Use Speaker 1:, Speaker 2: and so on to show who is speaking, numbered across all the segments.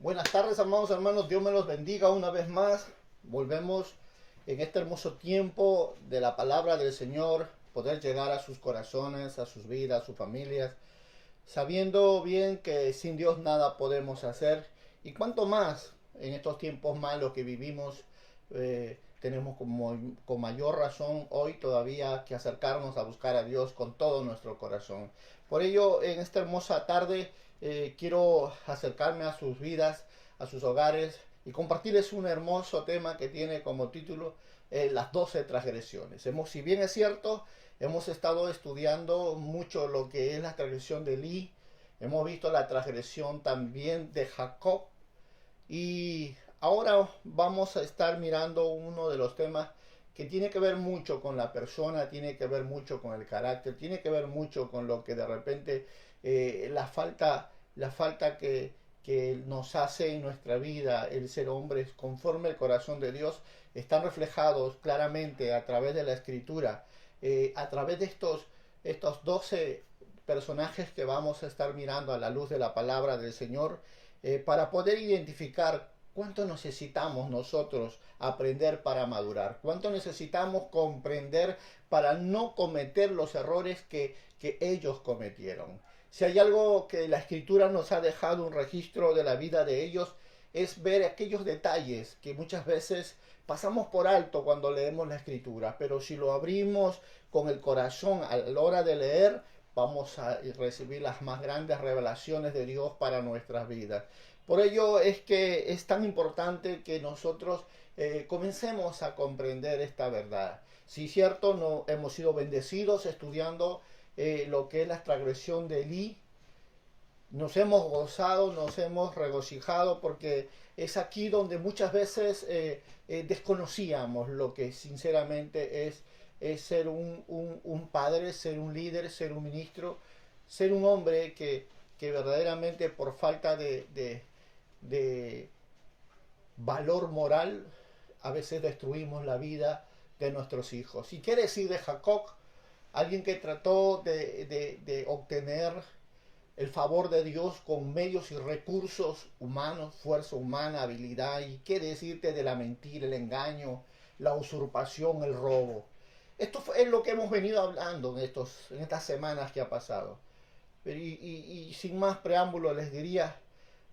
Speaker 1: Buenas tardes, amados hermanos. Dios me los bendiga una vez más. Volvemos en este hermoso tiempo de la palabra del Señor, poder llegar a sus corazones, a sus vidas, a sus familias, sabiendo bien que sin Dios nada podemos hacer. Y cuanto más en estos tiempos malos que vivimos, tenemos con mayor razón hoy todavía que acercarnos a buscar a Dios con todo nuestro corazón. Por ello, en esta hermosa tarde, quiero acercarme a sus vidas, a sus hogares y compartirles un hermoso tema que tiene como título las 12 transgresiones. Si bien es cierto, hemos estado estudiando mucho lo que es la transgresión de Elí, hemos visto la transgresión también de Jacob y ahora vamos a estar mirando uno de los temas que tiene que ver mucho con la persona, tiene que ver mucho con el carácter, tiene que ver mucho con lo que de repente la falta que nos hace en nuestra vida el ser hombres conforme el corazón de Dios están reflejados claramente a través de la escritura, a través de estos 12 personajes que vamos a estar mirando a la luz de la palabra del Señor, para poder identificar cuánto necesitamos nosotros aprender para madurar, cuánto necesitamos comprender para no cometer los errores que ellos cometieron. Si hay algo que la escritura nos ha dejado un registro de la vida de ellos, es ver aquellos detalles que muchas veces pasamos por alto cuando leemos la escritura, pero si lo abrimos con el corazón a la hora de leer, vamos a recibir las más grandes revelaciones de Dios para nuestras vidas. Por ello es que es tan importante que nosotros comencemos a comprender esta verdad. Si es cierto, no hemos sido bendecidos estudiando lo que es la transgresión de Elí, nos hemos gozado, nos hemos regocijado, porque es aquí donde muchas veces desconocíamos lo que sinceramente es ser un padre, ser un líder, ser un ministro, ser un hombre que verdaderamente por falta de valor moral a veces destruimos la vida de nuestros hijos. ¿Y qué decir de Jacob? Alguien que trató de obtener el favor de Dios con medios y recursos humanos, fuerza humana, habilidad. ¿Y qué decirte de la mentira, el engaño, la usurpación, el robo? Esto es lo que hemos venido hablando en estas semanas que ha pasado. Y sin más preámbulo les diría,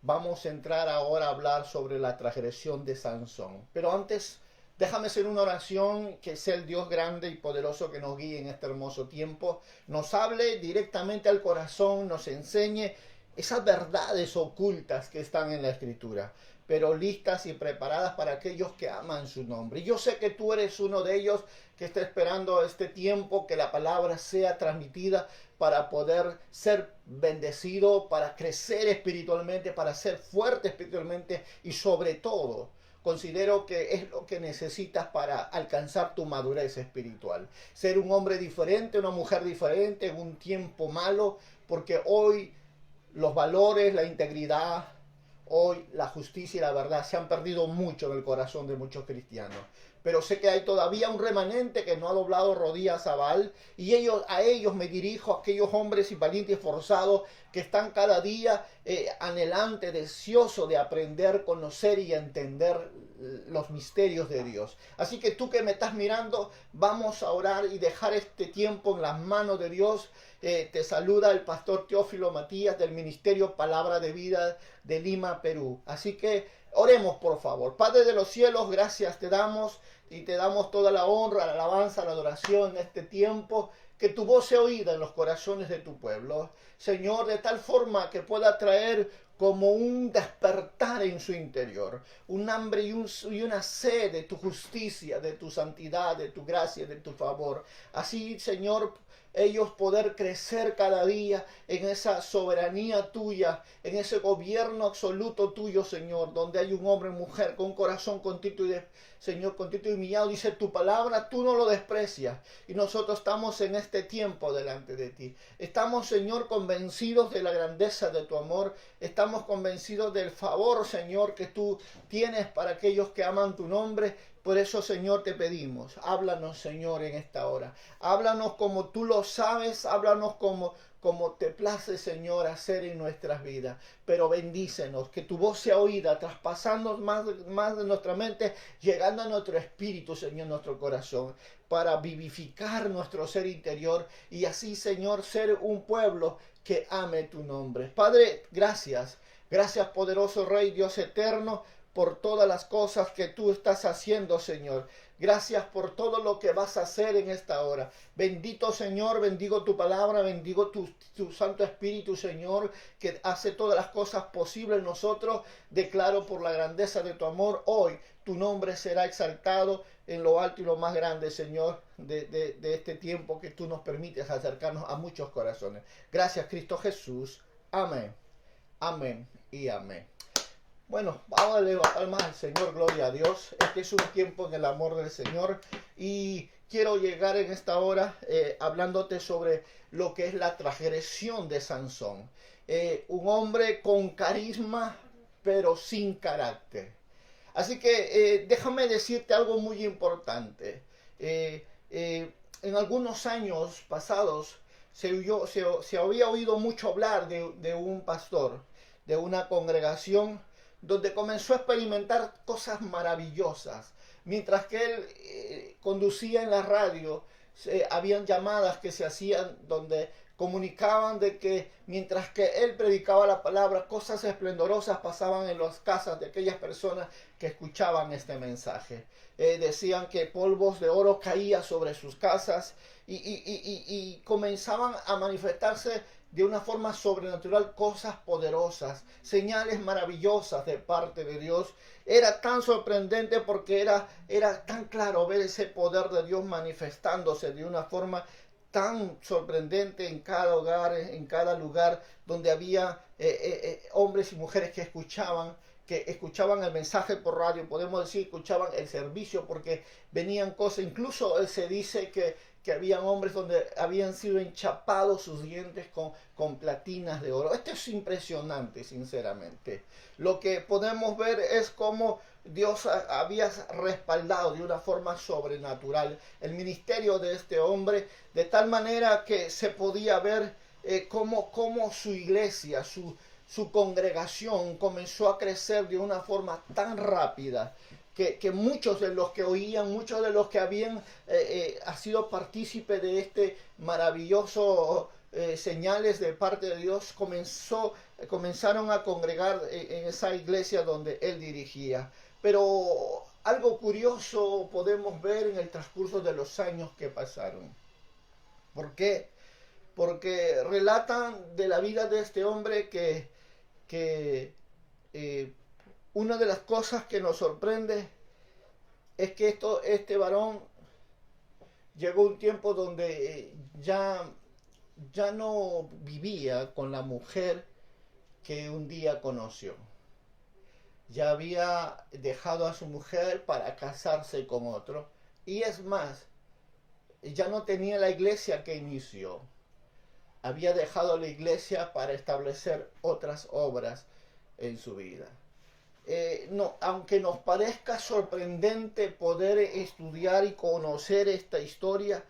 Speaker 1: vamos a entrar ahora a hablar sobre la transgresión de Sansón. Pero antes, déjame hacer una oración, que sea el Dios grande y poderoso que nos guíe en este hermoso tiempo, nos hable directamente al corazón, nos enseñe esas verdades ocultas que están en la Escritura, pero listas y preparadas para aquellos que aman su nombre. Y yo sé que tú eres uno de ellos que está esperando este tiempo, que la palabra sea transmitida para poder ser bendecido, para crecer espiritualmente, para ser fuerte espiritualmente y sobre todo considero que es lo que necesitas para alcanzar tu madurez espiritual. Ser un hombre diferente, una mujer diferente en un tiempo malo, porque hoy los valores, la integridad, hoy la justicia y la verdad se han perdido mucho en el corazón de muchos cristianos. Pero sé que hay todavía un remanente que no ha doblado rodillas a Baal, y a ellos me dirijo, a aquellos hombres y valientes forzados que están cada día anhelantes, deseosos de aprender, conocer y entender los misterios de Dios. Así que tú que me estás mirando, vamos a orar y dejar este tiempo en las manos de Dios. Te saluda el pastor Teófilo Matías del Ministerio Palabra de Vida de Lima, Perú. Así que oremos, por favor. Padre de los cielos, gracias te damos y te damos toda la honra, la alabanza, la adoración en este tiempo. Que tu voz sea oída en los corazones de tu pueblo, Señor, de tal forma que pueda traer como un despertar en su interior, un hambre y una sed de tu justicia, de tu santidad, de tu gracia, de tu favor. Así, Señor, ellos poder crecer cada día en esa soberanía tuya, en ese gobierno absoluto tuyo, Señor, donde hay un hombre y mujer con un corazón contrito Señor, contrito y humillado. Dice tu palabra, tú no lo desprecias. Y nosotros estamos en este tiempo delante de ti. Estamos, Señor, convencidos de la grandeza de tu amor. Estamos convencidos del favor, Señor, que tú tienes para aquellos que aman tu nombre. Por eso, Señor, te pedimos, háblanos, Señor, en esta hora. Háblanos como tú lo sabes, háblanos como te place, Señor, hacer en nuestras vidas. Pero bendícenos, que tu voz sea oída, traspasando más de nuestra mente, llegando a nuestro espíritu, Señor, nuestro corazón, para vivificar nuestro ser interior y así, Señor, ser un pueblo que ame tu nombre. Padre, gracias. Gracias, poderoso Rey, Dios eterno, por todas las cosas que tú estás haciendo, Señor. Gracias por todo lo que vas a hacer en esta hora. Bendito Señor, bendigo tu palabra, bendigo tu Santo Espíritu, Señor, que hace todas las cosas posibles en nosotros. Declaro por la grandeza de tu amor, hoy tu nombre será exaltado en lo alto y lo más grande, Señor, de este tiempo que tú nos permites acercarnos a muchos corazones. Gracias, Cristo Jesús. Amén. Amén y amén. Bueno, vamos a darle palmas al Señor, gloria a Dios. Este es un tiempo en el amor del Señor y quiero llegar en esta hora hablándote sobre lo que es la transgresión de Sansón. Un hombre con carisma pero sin carácter. Así que déjame decirte algo muy importante. En algunos años pasados se había oído mucho hablar de un pastor, de una congregación donde comenzó a experimentar cosas maravillosas. Mientras que él conducía en la radio, habían llamadas que se hacían donde comunicaban de que mientras que él predicaba la palabra, cosas esplendorosas pasaban en las casas de aquellas personas que escuchaban este mensaje. Decían que polvos de oro caía sobre sus casas y comenzaban a manifestarse de una forma sobrenatural cosas poderosas, señales maravillosas de parte de Dios. Era tan sorprendente porque era tan claro ver ese poder de Dios manifestándose de una forma tan sorprendente en cada hogar, en cada lugar donde había hombres y mujeres que escuchaban el mensaje por radio, podemos decir, escuchaban el servicio porque venían cosas, incluso se dice que habían hombres donde habían sido enchapados sus dientes con platinas de oro. Esto es impresionante, sinceramente. Lo que podemos ver es cómo Dios había respaldado de una forma sobrenatural el ministerio de este hombre, de tal manera que se podía ver cómo su iglesia, su congregación comenzó a crecer de una forma tan rápida que muchos de los que oían, muchos de los que habían sido partícipes de este maravilloso señales de parte de Dios comenzaron a congregar en esa iglesia donde él dirigía. Pero algo curioso podemos ver en el transcurso de los años que pasaron. ¿Por qué? Porque relatan de la vida de este hombre que una de las cosas que nos sorprende es que este varón llegó un tiempo donde ya no vivía con la mujer que un día conoció. Ya había dejado a su mujer para casarse con otro. Y es más, ya no tenía la iglesia que inició. Había dejado la iglesia para establecer otras obras en su vida. Aunque nos parezca sorprendente poder estudiar y conocer esta historia,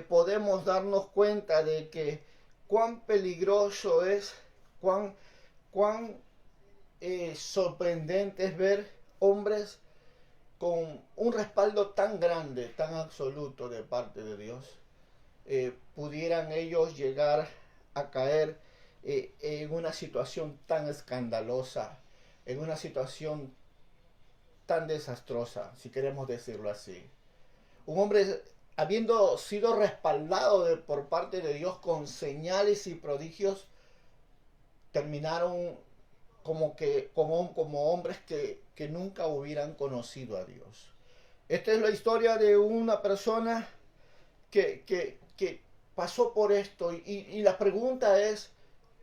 Speaker 1: podemos darnos cuenta de que cuán peligroso es, cuán sorprendente es ver hombres con un respaldo tan grande, tan absoluto de parte de Dios, pudieran ellos llegar a caer en una situación tan escandalosa, en una situación tan desastrosa, si queremos decirlo así. Un hombre, habiendo sido respaldado por parte de Dios con señales y prodigios, terminaron como hombres que nunca hubieran conocido a Dios. Esta es la historia de una persona que pasó por esto y la pregunta es,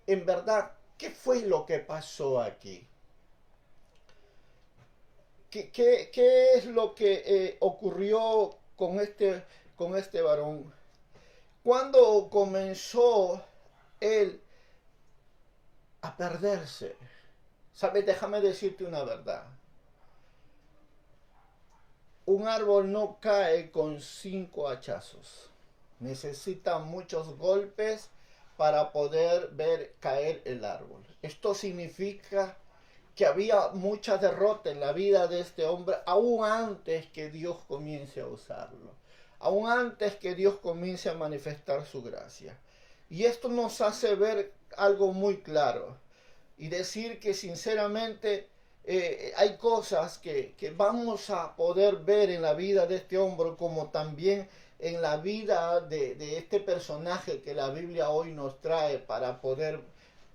Speaker 1: en verdad, ¿qué fue lo que pasó aquí? ¿Qué es lo que ocurrió con este varón? Cuando comenzó él a perderse. ¿Sabes? Déjame decirte una verdad. Un árbol no cae con 5 hachazos. Necesita muchos golpes para poder ver caer el árbol. Esto significa que había mucha derrota en la vida de este hombre, aún antes que Dios comience a usarlo, aún antes que Dios comience a manifestar su gracia. Y esto nos hace ver algo muy claro y decir que sinceramente hay cosas que vamos a poder ver en la vida de este hombre, como también en la vida de este personaje que la Biblia hoy nos trae para poder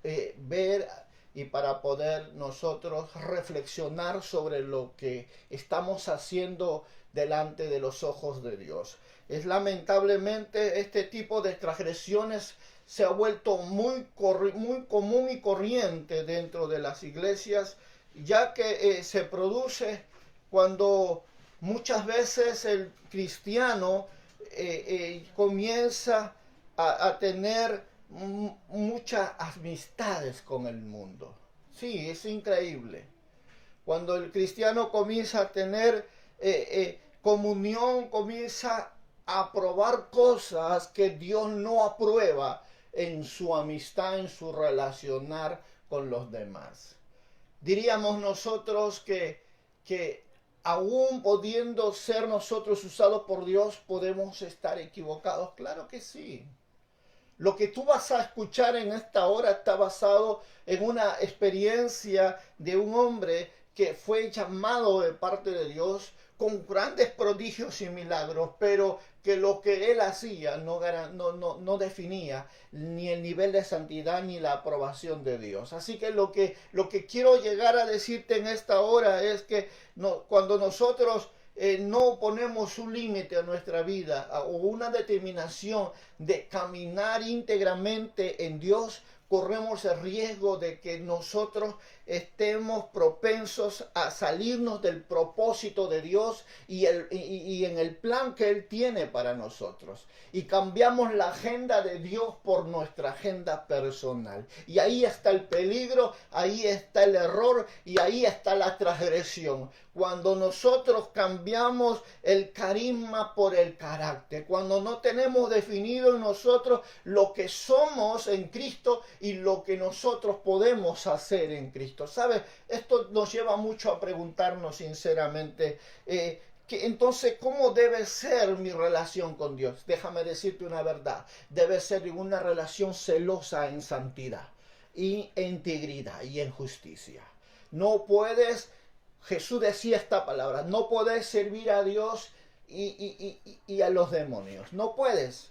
Speaker 1: ver y para poder nosotros reflexionar sobre lo que estamos haciendo delante de los ojos de Dios. Es lamentablemente este tipo de transgresiones se ha vuelto muy común y corriente dentro de las iglesias, ya que se produce cuando muchas veces el cristiano comienza a tener muchas amistades con el mundo. Sí, es increíble. Cuando el cristiano comienza a tener comunión, comienza a probar cosas que Dios no aprueba en su amistad, en su relacionar con los demás. Diríamos nosotros que aún pudiendo ser nosotros usados por Dios, podemos estar equivocados. Claro que sí. Lo que tú vas a escuchar en esta hora está basado en una experiencia de un hombre que fue llamado de parte de Dios con grandes prodigios y milagros, pero que lo que él hacía no definía ni el nivel de santidad ni la aprobación de Dios. Así que lo que quiero llegar a decirte en esta hora es que cuando nosotros no ponemos un límite a nuestra vida o una determinación de caminar íntegramente en Dios, corremos el riesgo de que nosotros estemos propensos a salirnos del propósito de Dios y en el plan que Él tiene para nosotros. Y cambiamos la agenda de Dios por nuestra agenda personal. Y ahí está el peligro, ahí está el error y ahí está la transgresión. Cuando nosotros cambiamos el carisma por el carácter, cuando no tenemos definido en nosotros lo que somos en Cristo y lo que nosotros podemos hacer en Cristo. ¿Sabes? Esto nos lleva mucho a preguntarnos sinceramente, entonces, ¿cómo debe ser mi relación con Dios? Déjame decirte una verdad. Debe ser una relación celosa en santidad, y en integridad y en justicia. No puedes, Jesús decía esta palabra, no puedes servir a Dios y a los demonios. No puedes.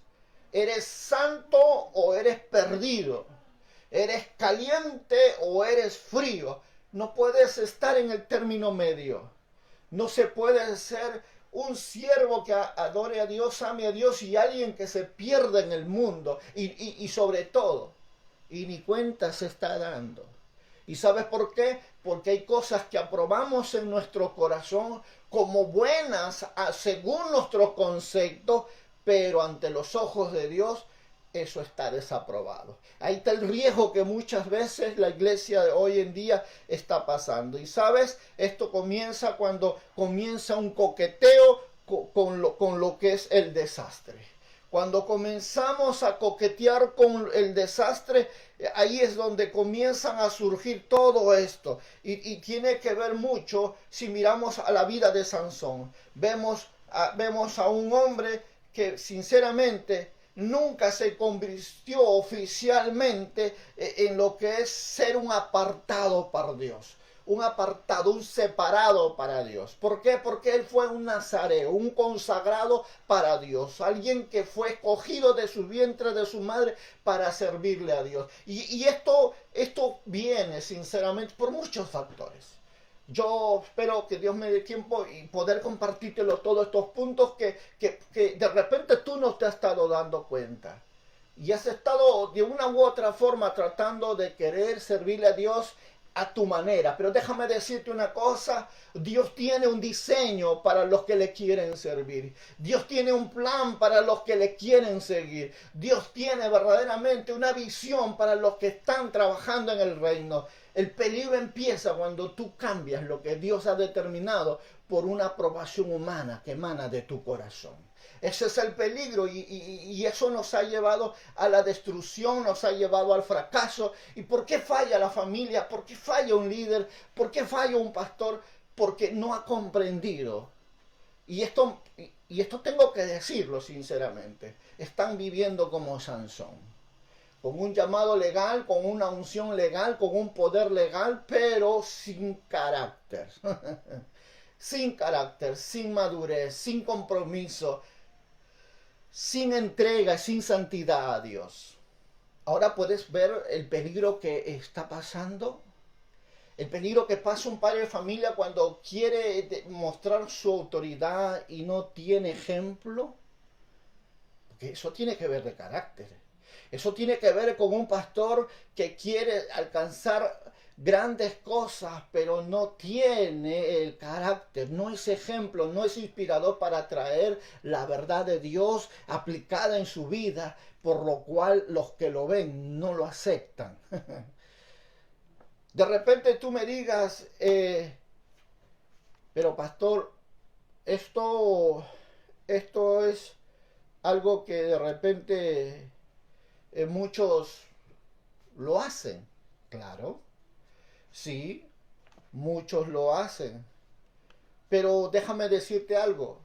Speaker 1: Eres santo o eres perdido. Eres caliente o eres frío. No puedes estar en el término medio. No se puede ser un siervo que adore a Dios, ame a Dios, y alguien que se pierda en el mundo. Y sobre todo, y ni cuenta se está dando. ¿Y sabes por qué? Porque hay cosas que aprobamos en nuestro corazón como buenas según nuestro concepto, pero ante los ojos de Dios eso está desaprobado. Ahí está el riesgo que muchas veces la iglesia de hoy en día está pasando. Y sabes, esto comienza cuando comienza un coqueteo con lo que es el desastre. Cuando comenzamos a coquetear con el desastre, ahí es donde comienzan a surgir todo esto. Y tiene que ver mucho si miramos a la vida de Sansón. Vemos a un hombre que sinceramente nunca se convirtió oficialmente en lo que es ser un apartado para Dios. Un apartado, un separado para Dios. ¿Por qué? Porque él fue un nazareo, un consagrado para Dios. Alguien que fue escogido de su vientre, de su madre, para servirle a Dios. Y esto viene, sinceramente, por muchos factores. Yo espero que Dios me dé tiempo y poder compartírtelo todos estos puntos que de repente tú no te has estado dando cuenta. Y has estado de una u otra forma tratando de querer servirle a Dios a tu manera. Pero déjame decirte una cosa, Dios tiene un diseño para los que le quieren servir. Dios tiene un plan para los que le quieren seguir. Dios tiene verdaderamente una visión para los que están trabajando en el reino. El peligro empieza cuando tú cambias lo que Dios ha determinado por una aprobación humana que emana de tu corazón. Ese es el peligro y eso nos ha llevado a la destrucción, nos ha llevado al fracaso. ¿Y por qué falla la familia? ¿Por qué falla un líder? ¿Por qué falla un pastor? Porque no ha comprendido. Y esto tengo que decirlo sinceramente. Están viviendo como Sansón, con un llamado legal, con una unción legal, con un poder legal, pero sin carácter. Sin carácter, sin madurez, sin compromiso, sin entrega, sin santidad a Dios. Ahora puedes ver el peligro que está pasando. El peligro que pasa un padre de familia cuando quiere mostrar su autoridad y no tiene ejemplo. Porque eso tiene que ver de carácter. Eso tiene que ver con un pastor que quiere alcanzar grandes cosas, pero no tiene el carácter, no es ejemplo, no es inspirador para traer la verdad de Dios aplicada en su vida, por lo cual los que lo ven no lo aceptan. De repente tú me digas, pero pastor, esto es algo que de repente muchos lo hacen. Claro, sí, muchos lo hacen. Pero déjame decirte algo,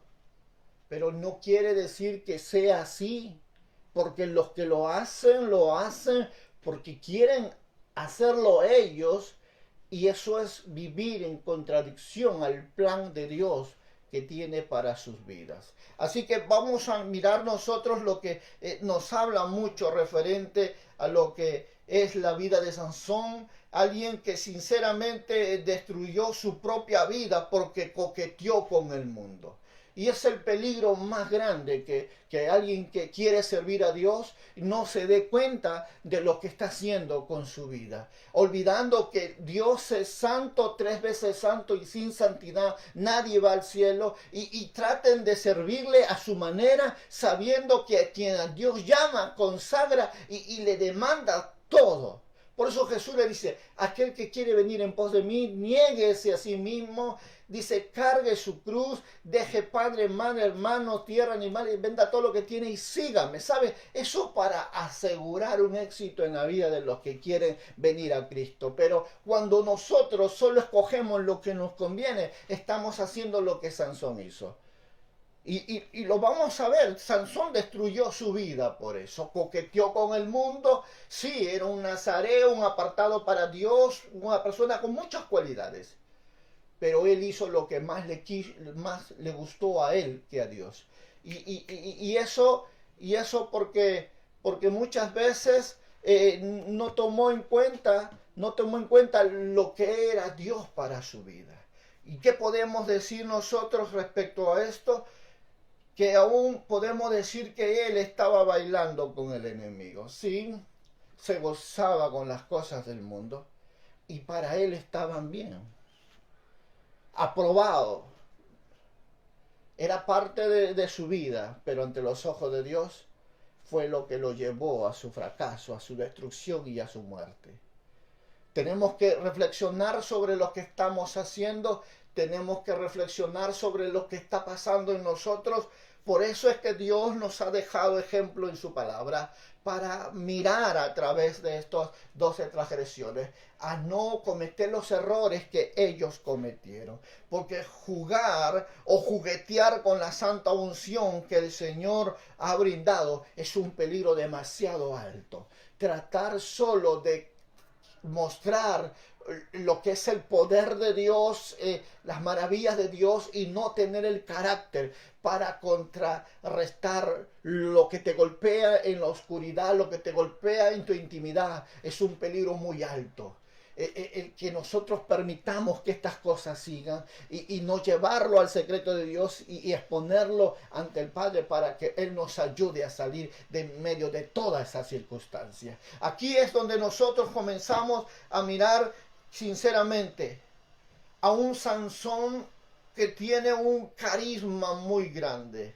Speaker 1: pero no quiere decir que sea así, porque los que lo hacen porque quieren hacerlo ellos, y eso es vivir en contradicción al plan de Dios que tiene para sus vidas. Así que vamos a mirar nosotros lo que nos habla mucho referente a lo que es la vida de Sansón, alguien que sinceramente destruyó su propia vida porque coqueteó con el mundo. Y es el peligro más grande que alguien que quiere servir a Dios no se dé cuenta de lo que está haciendo con su vida. Olvidando que Dios es santo, 3 veces santo, y sin santidad nadie va al cielo. Y traten de servirle a su manera, sabiendo que quien a Dios llama, consagra y le demanda todo. Por eso Jesús le dice, aquel que quiere venir en pos de mí, niéguese a sí mismo, dice, cargue su cruz, deje padre, madre, hermano, tierra, animales, venda todo lo que tiene y sígame, ¿sabe? Eso para asegurar un éxito en la vida de los que quieren venir a Cristo. Pero cuando nosotros solo escogemos lo que nos conviene, estamos haciendo lo que Sansón hizo. Y lo vamos a ver, Sansón destruyó su vida por eso, coqueteó con el mundo, sí, era un nazareo, un apartado para Dios, una persona con muchas cualidades, pero él hizo lo que más le gustó a él que a Dios. Y eso porque muchas veces no tomó en cuenta lo que era Dios para su vida. ¿Y qué podemos decir nosotros respecto a esto? Que aún podemos decir que él estaba bailando con el enemigo. Sí, se gozaba con las cosas del mundo y para él estaban bien. Aprobado. Era parte de su vida, pero ante los ojos de Dios fue lo que lo llevó a su fracaso, a su destrucción y a su muerte. Tenemos que reflexionar sobre lo que estamos haciendo, tenemos que reflexionar sobre lo que está pasando en nosotros. Por eso es que Dios nos ha dejado ejemplo en su palabra para mirar a través de estas 12 transgresiones, a no cometer los errores que ellos cometieron. Porque jugar o juguetear con la santa unción que el Señor ha brindado es un peligro demasiado alto. Tratar solo de mostrar lo que es el poder de Dios, las maravillas de Dios, y no tener el carácter para contrarrestar lo que te golpea en la oscuridad, lo que te golpea en tu intimidad, es un peligro muy alto. El que nosotros permitamos que estas cosas sigan y no llevarlo al secreto de Dios y exponerlo ante el Padre para que Él nos ayude a salir de medio de todas esas circunstancias. Aquí es donde nosotros comenzamos a mirar sinceramente a un Sansón que tiene un carisma muy grande,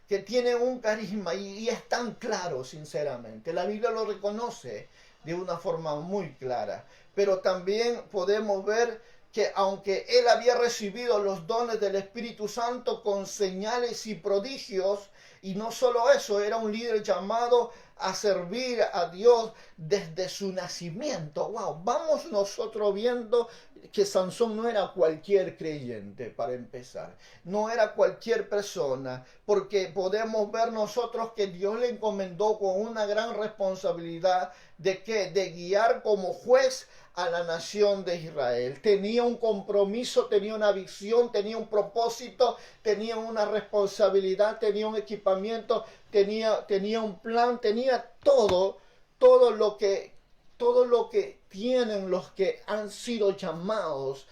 Speaker 1: que tiene un carisma y es tan claro, sinceramente. La Biblia lo reconoce. de una forma muy clara. Pero también podemos ver que aunque él había recibido los dones del Espíritu Santo con señales y prodigios, y no solo eso, era un líder llamado a servir a Dios desde su nacimiento. Wow, vamos nosotros viendo que Sansón no era cualquier creyente, para empezar. No era cualquier persona, porque podemos ver nosotros que Dios le encomendó con una gran responsabilidad de que de guiar como juez a la nación de Israel. Tenía un compromiso, tenía una visión, tenía un propósito, tenía una responsabilidad, tenía un equipamiento, tenía un plan, tenía todo lo que tienen los que han sido llamados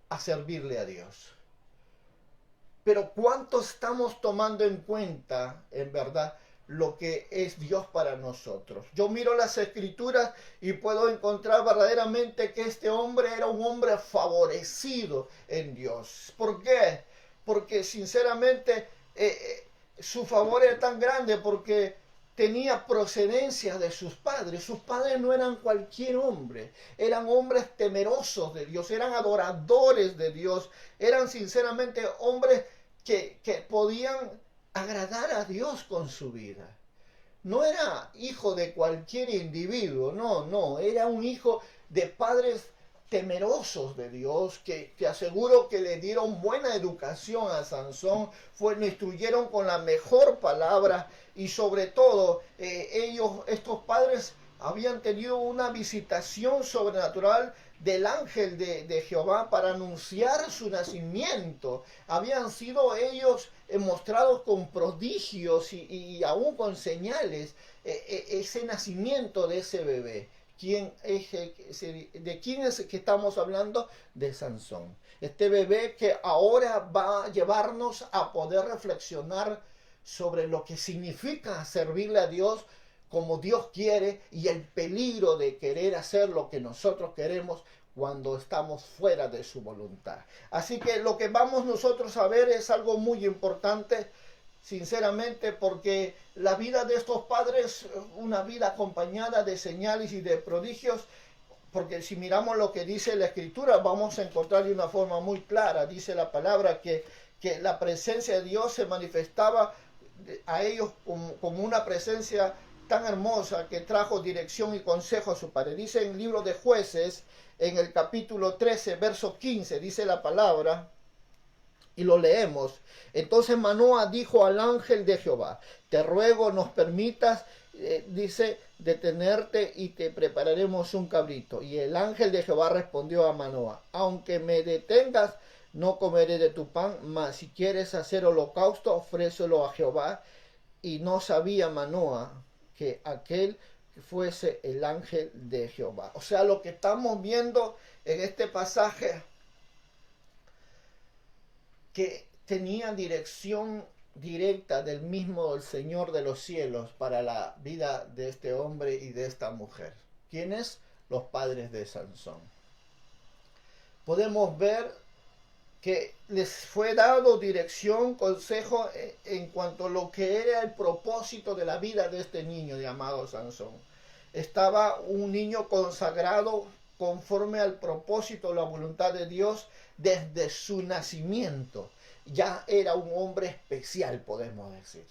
Speaker 1: a servirle a Dios. Pero ¿cuánto estamos tomando en cuenta, en verdad, lo que es Dios para nosotros? Yo miro las escrituras y puedo encontrar verdaderamente que este hombre era un hombre favorecido en Dios. ¿Por qué? Porque sinceramente su favor era tan grande porque tenía procedencia de sus padres. Sus padres no eran cualquier hombre, eran hombres temerosos de Dios, eran adoradores de Dios, eran sinceramente hombres que podían agradar a Dios con su vida. No era hijo de cualquier individuo, no, era un hijo de padres temerosos de Dios, que te aseguro que le dieron buena educación a Sansón, lo instruyeron con la mejor palabra y sobre todo estos padres habían tenido una visitación sobrenatural del ángel de Jehová para anunciar su nacimiento. Habían sido ellos mostrados con prodigios y aún con señales ese nacimiento de ese bebé. ¿De quién es que estamos hablando? De Sansón. Este bebé que ahora va a llevarnos a poder reflexionar sobre lo que significa servirle a Dios como Dios quiere y el peligro de querer hacer lo que nosotros queremos cuando estamos fuera de su voluntad. Así que lo que vamos nosotros a ver es algo muy importante, sinceramente, porque la vida de estos padres, una vida acompañada de señales y de prodigios, porque si miramos lo que dice la Escritura, vamos a encontrar de una forma muy clara, dice la palabra, que la presencia de Dios se manifestaba a ellos como una presencia tan hermosa que trajo dirección y consejo a su padre. Dice en el libro de Jueces, en el capítulo 13, verso 15, dice la palabra, y lo leemos. Entonces Manoa dijo al ángel de Jehová: te ruego nos permitas, dice, detenerte y te prepararemos un cabrito. Y el ángel de Jehová respondió a Manoa: aunque me detengas, no comeré de tu pan, mas si quieres hacer holocausto, ofrécelo a Jehová. Y no sabía Manoa que aquel fuese el ángel de Jehová. O sea, lo que estamos viendo en este pasaje, que tenía dirección directa del mismo el Señor de los cielos para la vida de este hombre y de esta mujer. ¿Quiénes? Los padres de Sansón. Podemos ver que les fue dado dirección, consejo en cuanto a lo que era el propósito de la vida de este niño llamado Sansón. Estaba un niño consagrado conforme al propósito, la voluntad de Dios desde su nacimiento. Ya era un hombre especial, podemos decir.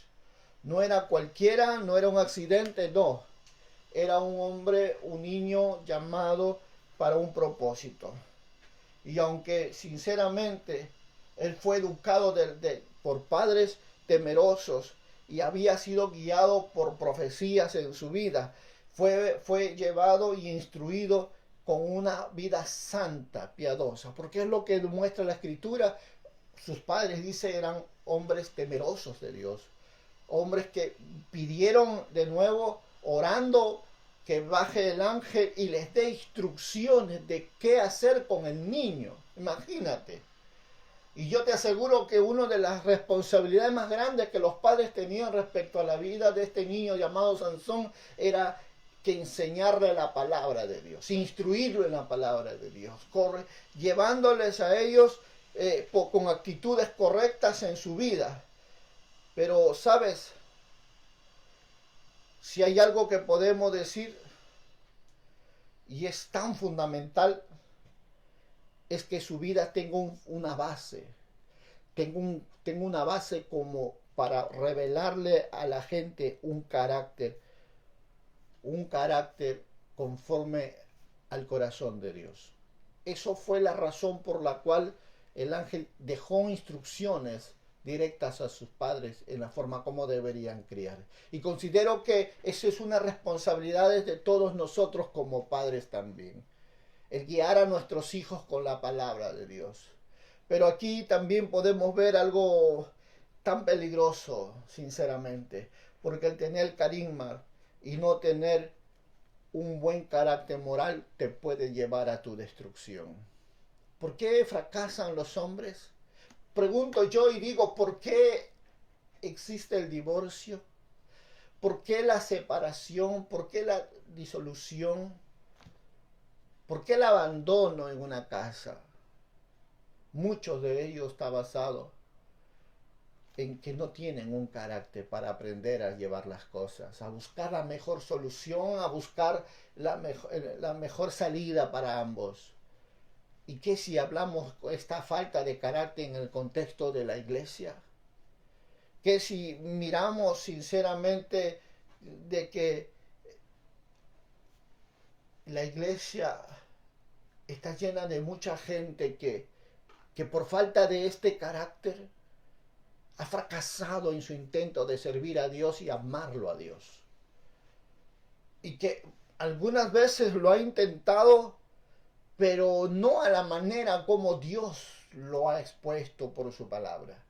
Speaker 1: No era cualquiera, no era un accidente, no. Era un hombre, un niño llamado para un propósito. Y aunque sinceramente él fue educado por padres temerosos y había sido guiado por profecías en su vida, fue llevado y instruido con una vida santa, piadosa, porque es lo que demuestra la Escritura. Sus padres, dice, eran hombres temerosos de Dios, hombres que pidieron de nuevo, orando, que baje el ángel y les dé instrucciones de qué hacer con el niño. Imagínate. Y yo te aseguro que una de las responsabilidades más grandes que los padres tenían respecto a la vida de este niño llamado Sansón era que enseñarle la palabra de Dios, instruirlo en la palabra de Dios, llevándoles a ellos con actitudes correctas en su vida. Pero, ¿sabes? Si hay algo que podemos decir, y es tan fundamental, es que su vida tenga una base. Tengo una base como para revelarle a la gente un carácter conforme al corazón de Dios. Eso fue la razón por la cual el ángel dejó instrucciones directas a sus padres en la forma como deberían criar. Y considero que esa es una responsabilidad de todos nosotros como padres también, el guiar a nuestros hijos con la palabra de Dios. Pero aquí también podemos ver algo tan peligroso, sinceramente, porque el tener carisma y no tener un buen carácter moral te puede llevar a tu destrucción. ¿Por qué fracasan los hombres? Pregunto yo y digo, ¿por qué existe el divorcio? ¿Por qué la separación? ¿Por qué la disolución? ¿Por qué el abandono en una casa? Muchos de ellos está basado en que no tienen un carácter para aprender a llevar las cosas, a buscar la mejor solución, a buscar la mejor salida para ambos. ¿Y qué si hablamos de esta falta de carácter en el contexto de la iglesia? ¿Qué si miramos sinceramente de que la iglesia está llena de mucha gente que por falta de este carácter ha fracasado en su intento de servir a Dios y amarlo a Dios? Y que algunas veces lo ha intentado, pero no a la manera como Dios lo ha expuesto por su palabra,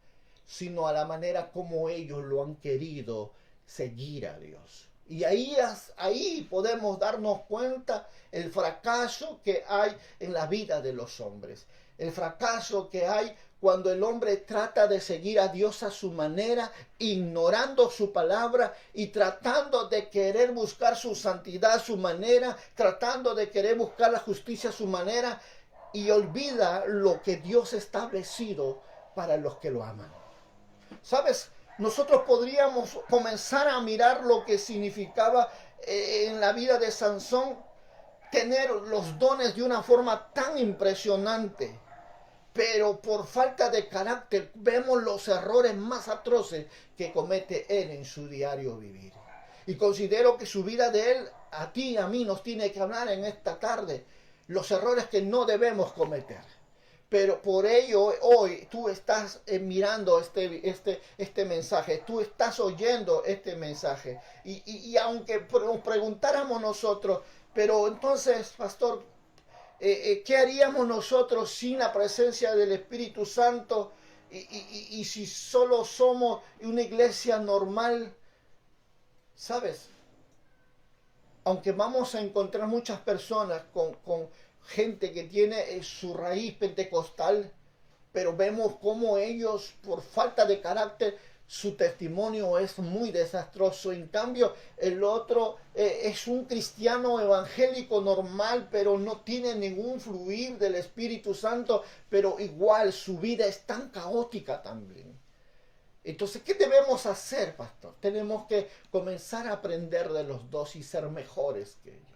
Speaker 1: sino a la manera como ellos lo han querido seguir a Dios. Y ahí podemos darnos cuenta el fracaso que hay en la vida de los hombres. El fracaso que hay cuando el hombre trata de seguir a Dios a su manera, ignorando su palabra y tratando de querer buscar su santidad a su manera, tratando de querer buscar la justicia a su manera, y olvida lo que Dios ha establecido para los que lo aman. ¿Sabes? Nosotros podríamos comenzar a mirar lo que significaba en la vida de Sansón tener los dones de una forma tan impresionante, pero por falta de carácter vemos los errores más atroces que comete él en su diario vivir. Y considero que su vida de él, a ti y a mí, nos tiene que hablar en esta tarde los errores que no debemos cometer. Pero por ello hoy tú estás mirando este mensaje, tú estás oyendo este mensaje. Y aunque preguntáramos nosotros, pero entonces, pastor, ¿qué haríamos nosotros sin la presencia del Espíritu Santo? Y si solo somos una iglesia normal, ¿sabes? Aunque vamos a encontrar muchas personas con gente que tiene su raíz pentecostal, pero vemos cómo ellos, por falta de carácter, su testimonio es muy desastroso. En cambio, el otro es un cristiano evangélico normal, pero no tiene ningún fluir del Espíritu Santo, pero igual su vida es tan caótica también. Entonces, ¿qué debemos hacer, pastor? Tenemos que comenzar a aprender de los dos y ser mejores que ellos.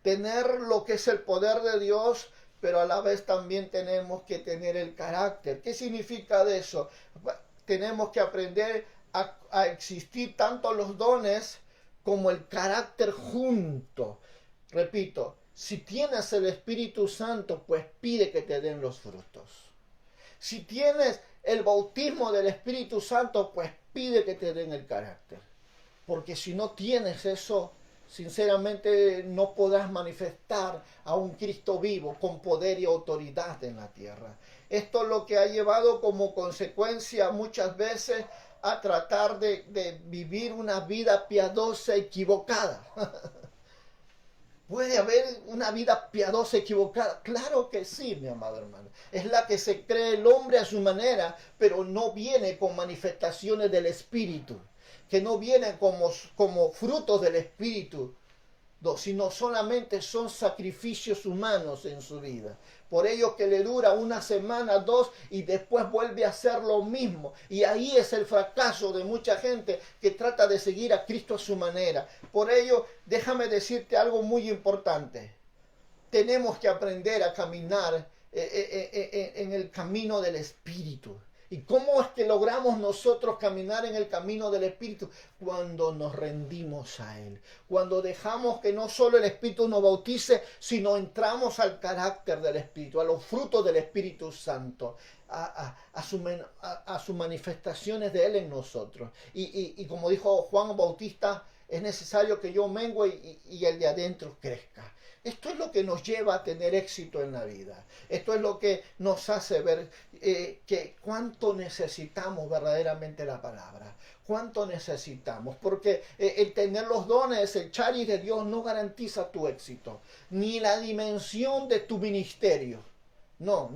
Speaker 1: Tener lo que es el poder de Dios, pero a la vez también tenemos que tener el carácter. ¿Qué significa de eso? Tenemos que aprender a existir tanto los dones como el carácter junto. Repito, si tienes el Espíritu Santo, pues pide que te den los frutos. Si tienes el bautismo del Espíritu Santo, pues pide que te den el carácter. Porque si no tienes eso, sinceramente no podrás manifestar a un Cristo vivo con poder y autoridad en la tierra. Esto es lo que ha llevado como consecuencia muchas veces a tratar de vivir una vida piadosa equivocada. ¿Puede haber una vida piadosa equivocada? Claro que sí, mi amado hermano. Es la que se cree el hombre a su manera, pero no viene con manifestaciones del Espíritu, que no vienen como frutos del Espíritu, sino solamente son sacrificios humanos en su vida. Por ello que le dura una semana, dos, y después vuelve a hacer lo mismo. Y ahí es el fracaso de mucha gente que trata de seguir a Cristo a su manera. Por ello, déjame decirte algo muy importante. tenemos que aprender a caminar en el camino del Espíritu. ¿Y cómo es que logramos nosotros caminar en el camino del Espíritu? Cuando nos rendimos a Él. Cuando dejamos que no solo el Espíritu nos bautice, sino entramos al carácter del Espíritu, a los frutos del Espíritu Santo, a sus manifestaciones de Él en nosotros. Y como dijo Juan Bautista, es necesario que yo mengue y el de adentro crezca. Esto es lo que nos lleva a tener éxito en la vida. Esto es lo que nos hace ver que cuánto necesitamos verdaderamente la palabra. Cuánto necesitamos. Porque el tener los dones, el charis de Dios no garantiza tu éxito. Ni la dimensión de tu ministerio. No.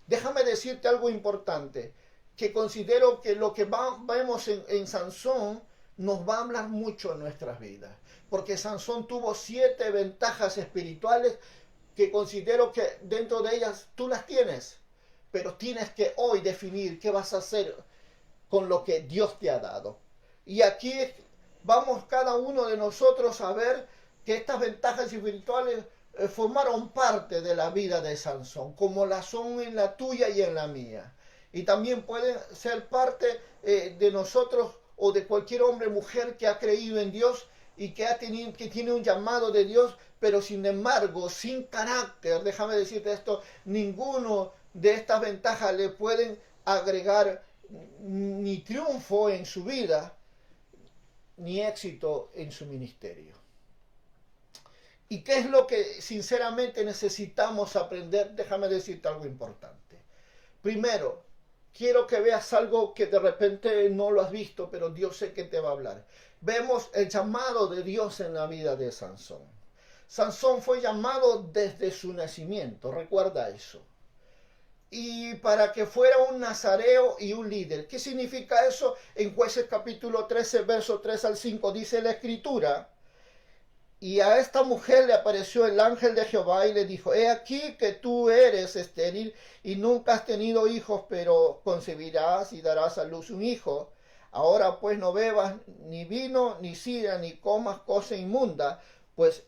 Speaker 1: Déjame decirte algo importante. Que considero que lo que vemos en Sansón nos va a hablar mucho en nuestras vidas. Porque Sansón tuvo 7 ventajas espirituales que considero que dentro de ellas tú las tienes. Pero tienes que hoy definir qué vas a hacer con lo que Dios te ha dado. Y aquí vamos cada uno de nosotros a ver que estas ventajas espirituales formaron parte de la vida de Sansón, como la son en la tuya y en la mía. Y también pueden ser parte de nosotros o de cualquier hombre o mujer que ha creído en Dios y que tiene un llamado de Dios, pero sin embargo, sin carácter. Déjame decirte esto, ninguno de estas ventajas le pueden agregar ni triunfo en su vida, ni éxito en su ministerio. ¿Y qué es lo que sinceramente necesitamos aprender? Déjame decirte algo importante. Primero, quiero que veas algo que de repente no lo has visto, pero Dios sé que te va a hablar. Vemos el llamado de Dios en la vida de Sansón. Sansón fue llamado desde su nacimiento, recuerda eso. Y para que fuera un nazareo y un líder. ¿Qué significa eso? En Jueces capítulo 13, verso 3 al 5, dice la Escritura: y a esta mujer le apareció el ángel de Jehová y le dijo: he aquí que tú eres estéril y nunca has tenido hijos, pero concebirás y darás a luz un hijo. Ahora pues no bebas ni vino, ni sidra, ni comas cosa inmunda, pues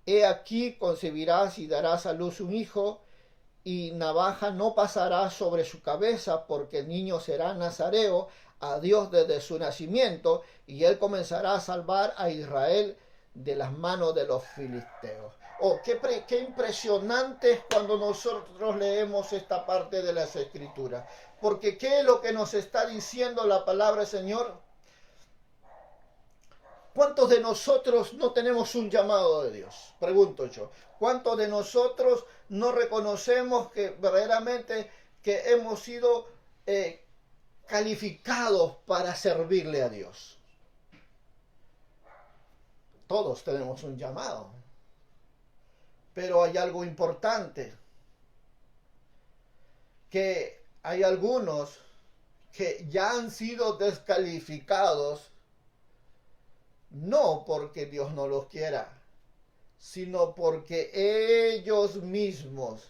Speaker 1: he aquí concebirás y darás a luz un hijo, y navaja no pasará sobre su cabeza, porque el niño será nazareo a Dios desde su nacimiento, y él comenzará a salvar a Israel de las manos de los filisteos. Oh, qué impresionante es cuando nosotros leemos esta parte de las Escrituras. Porque ¿qué es lo que nos está diciendo la palabra del Señor? ¿Cuántos de nosotros no tenemos un llamado de Dios? Pregunto yo. ¿Cuántos de nosotros no reconocemos que verdaderamente que hemos sido calificados para servirle a Dios? Todos tenemos un llamado. Pero hay algo importante. Que hay algunos que ya han sido descalificados, no porque Dios no los quiera, sino porque ellos mismos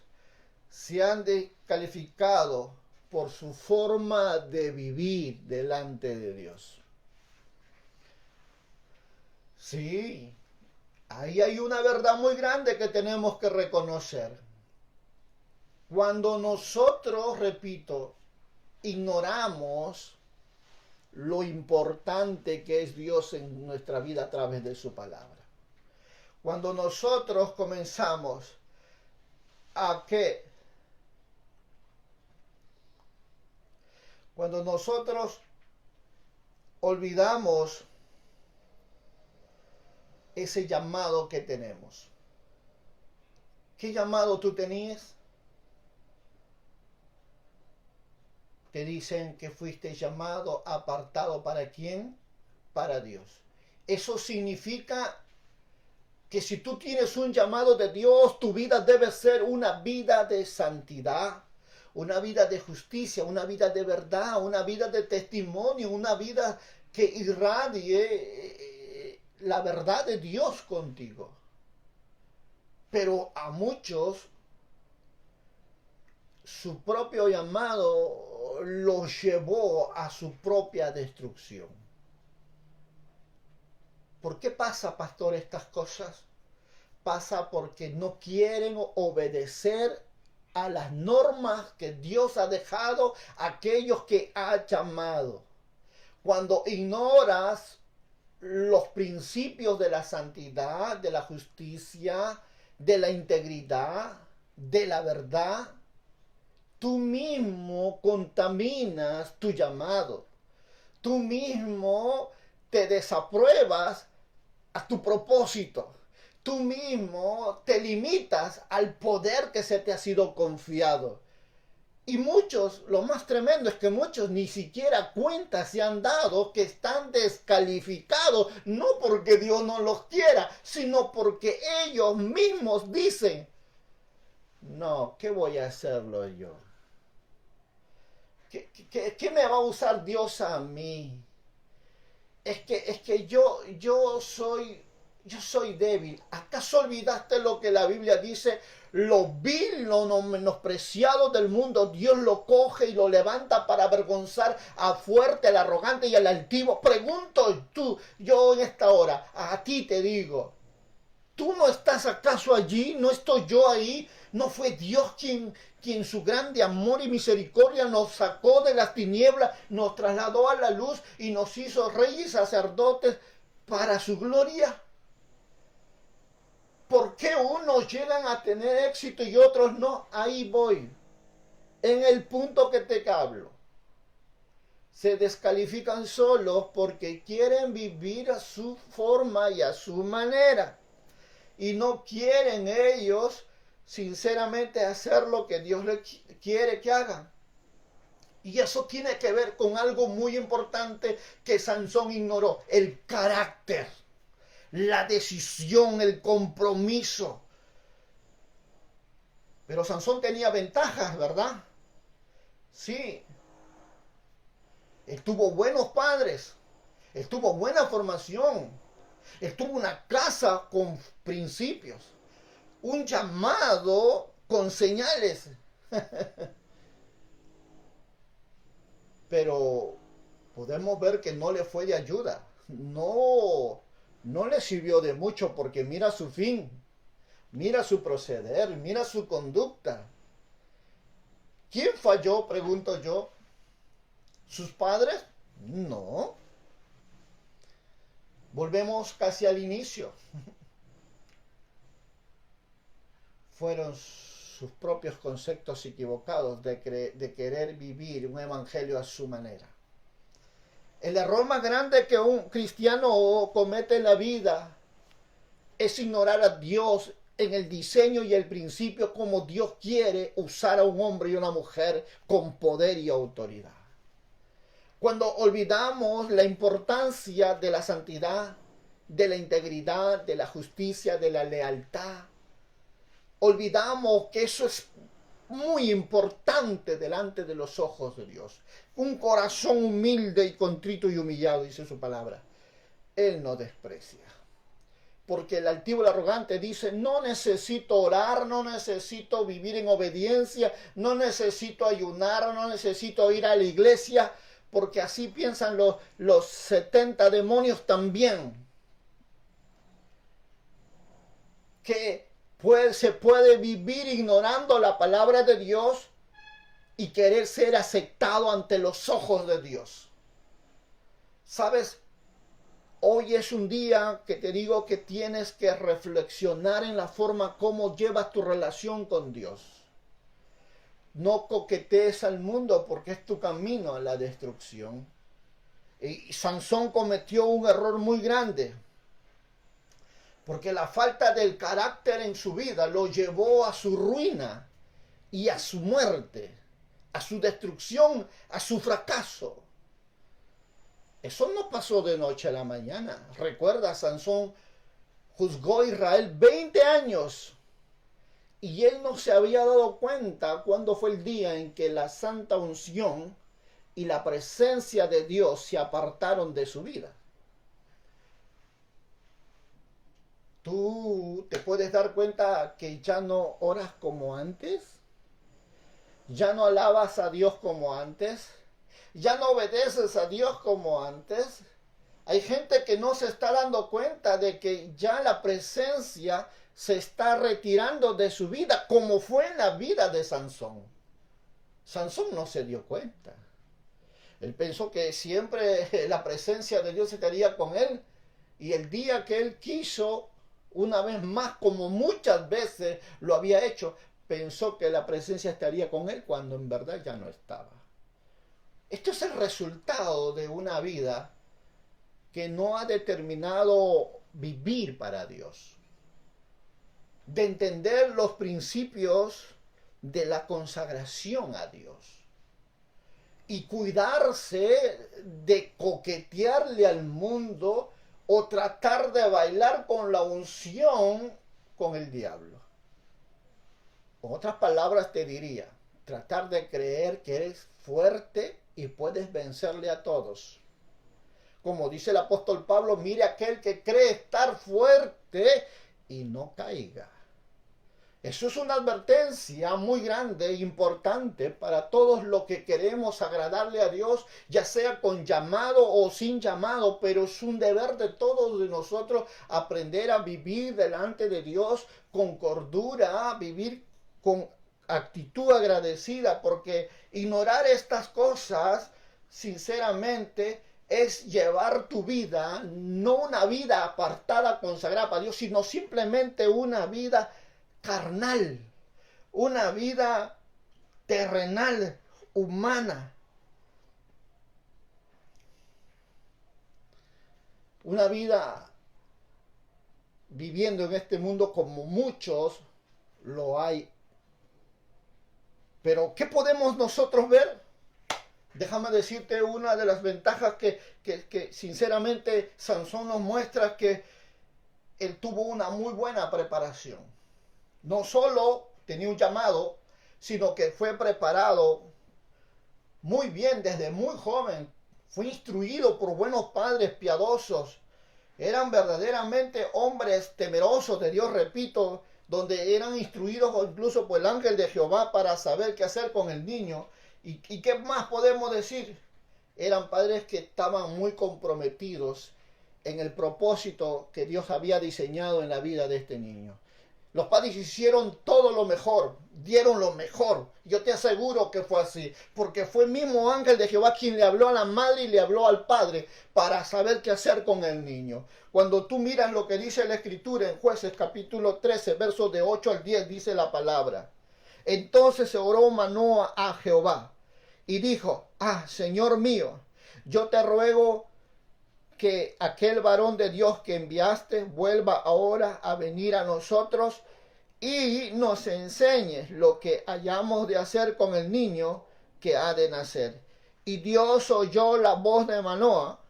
Speaker 1: se han descalificado por su forma de vivir delante de Dios. Sí, ahí hay una verdad muy grande que tenemos que reconocer. Cuando nosotros, repito, ignoramos lo importante que es Dios en nuestra vida a través de su palabra. Cuando nosotros comenzamos cuando nosotros olvidamos ese llamado que tenemos. ¿Qué llamado tú tenías? Te dicen que fuiste llamado, apartado, ¿para quién? Para Dios. Eso significa que si tú tienes un llamado de Dios, tu vida debe ser una vida de santidad, una vida de justicia, una vida de verdad, una vida de testimonio, una vida que irradie la verdad de Dios contigo. Pero a muchos su propio llamado los llevó a su propia destrucción. ¿Por qué pasa, pastor, estas cosas? pasa porque no quieren obedecer a las normas que Dios ha dejado a aquellos que ha llamado. Cuando ignoras los principios de la santidad, de la justicia, de la integridad, de la verdad, tú mismo contaminas tu llamado. Tú mismo te desapruebas a tu propósito. Tú mismo te limitas al poder que se te ha sido confiado. Y muchos, lo más tremendo es que muchos ni siquiera cuenta se han dado que están descalificados, no porque Dios no los quiera, sino porque ellos mismos dicen, no, ¿qué voy a hacerlo yo? ¿Qué me va a usar Dios a mí? Es que yo soy débil. ¿Acaso olvidaste lo que la Biblia dice? Lo vil, lo menospreciado del mundo, Dios lo coge y lo levanta para avergonzar al fuerte, al arrogante y al altivo. Pregunto yo en esta hora, a ti te digo, ¿tú no estás acaso allí? ¿No estoy yo ahí? ¿No fue Dios quien su grande amor y misericordia nos sacó de las tinieblas, nos trasladó a la luz y nos hizo reyes y sacerdotes para su gloria? ¿Por qué unos llegan a tener éxito y otros no? Ahí voy, en el punto que te hablo. Se descalifican solos porque quieren vivir a su forma y a su manera. Y no quieren ellos, sinceramente, hacer lo que Dios les quiere que hagan. Y eso tiene que ver con algo muy importante que Sansón ignoró: el carácter, la decisión, el compromiso. Pero Sansón tenía ventajas, ¿verdad? Sí. Él tuvo buenos padres, él tuvo buena formación, él tuvo una casa con principios, un llamado con señales. Pero podemos ver que no le fue de ayuda. No le sirvió de mucho, porque mira su fin, mira su proceder, mira su conducta. ¿Quién falló? Pregunto yo. ¿Sus padres? No. Volvemos casi al inicio. Fueron sus propios conceptos equivocados de querer vivir un evangelio a su manera. El error más grande que un cristiano comete en la vida es ignorar a Dios en el diseño y el principio como Dios quiere usar a un hombre y una mujer con poder y autoridad. Cuando olvidamos la importancia de la santidad, de la integridad, de la justicia, de la lealtad, olvidamos que eso es muy importante delante de los ojos de Dios. Un corazón humilde y contrito y humillado, dice su palabra, Él no desprecia. Porque el altivo y el arrogante dice: no necesito orar, no necesito vivir en obediencia, no necesito ayunar, no necesito ir a la iglesia, porque así piensan los 70 demonios también. Que se puede vivir ignorando la palabra de Dios y querer ser aceptado ante los ojos de Dios. ¿Sabes? Hoy es un día que te digo que tienes que reflexionar en la forma como llevas tu relación con Dios. No coquetees al mundo, porque es tu camino a la destrucción. Y Sansón cometió un error muy grande, porque la falta del carácter en su vida lo llevó a su ruina y a su muerte, a su destrucción, a su fracaso. Eso no pasó de noche a la mañana. Recuerda, Sansón juzgó a Israel 20 años y él no se había dado cuenta cuándo fue el día en que la santa unción y la presencia de Dios se apartaron de su vida. ¿Tú te puedes dar cuenta que ya no oras como antes? ¿Ya no alabas a Dios como antes? ¿Ya no obedeces a Dios como antes? Hay gente que no se está dando cuenta de que ya la presencia se está retirando de su vida, como fue en la vida de Sansón. Sansón no se dio cuenta. Él pensó que siempre la presencia de Dios estaría con él, y el día que él quiso, una vez más, como muchas veces lo había hecho, pensó que la presencia estaría con él cuando en verdad ya no estaba. Esto es el resultado de una vida que no ha determinado vivir para Dios, de entender los principios de la consagración a Dios y cuidarse de coquetearle al mundo o tratar de bailar con la unción con el diablo. Con otras palabras te diría, tratar de creer que eres fuerte y puedes vencerle a todos. Como dice el apóstol Pablo, mire aquel que cree estar fuerte y no caiga. Eso es una advertencia muy grande e importante para todos los que queremos agradarle a Dios, ya sea con llamado o sin llamado, pero es un deber de todos de nosotros aprender a vivir delante de Dios con cordura, a vivir con actitud agradecida, porque ignorar estas cosas, sinceramente, es llevar tu vida, no una vida apartada, consagrada para Dios, sino simplemente una vida carnal, una vida terrenal, humana, una vida viviendo en este mundo como muchos lo hay. Pero ¿qué podemos nosotros ver? Déjame decirte una de las ventajas que sinceramente Sansón nos muestra, que él tuvo una muy buena preparación. No solo tenía un llamado, sino que fue preparado muy bien desde muy joven. Fue instruido por buenos padres piadosos. Eran verdaderamente hombres temerosos de Dios, repito, donde eran instruidos incluso por el ángel de Jehová para saber qué hacer con el niño. ¿Y qué más podemos decir? Eran padres que estaban muy comprometidos en el propósito que Dios había diseñado en la vida de este niño. Los padres hicieron todo lo mejor, dieron lo mejor. Yo te aseguro que fue así, porque fue el mismo ángel de Jehová quien le habló a la madre y le habló al padre para saber qué hacer con el niño. Cuando tú miras lo que dice la Escritura en Jueces capítulo 13, versos de 8 al 10, dice la palabra. Entonces se oró Manoa a Jehová y dijo, Señor mío, yo te ruego que aquel varón de Dios que enviaste vuelva ahora a venir a nosotros y nos enseñe lo que hayamos de hacer con el niño que ha de nacer. Y Dios oyó la voz de Manoa,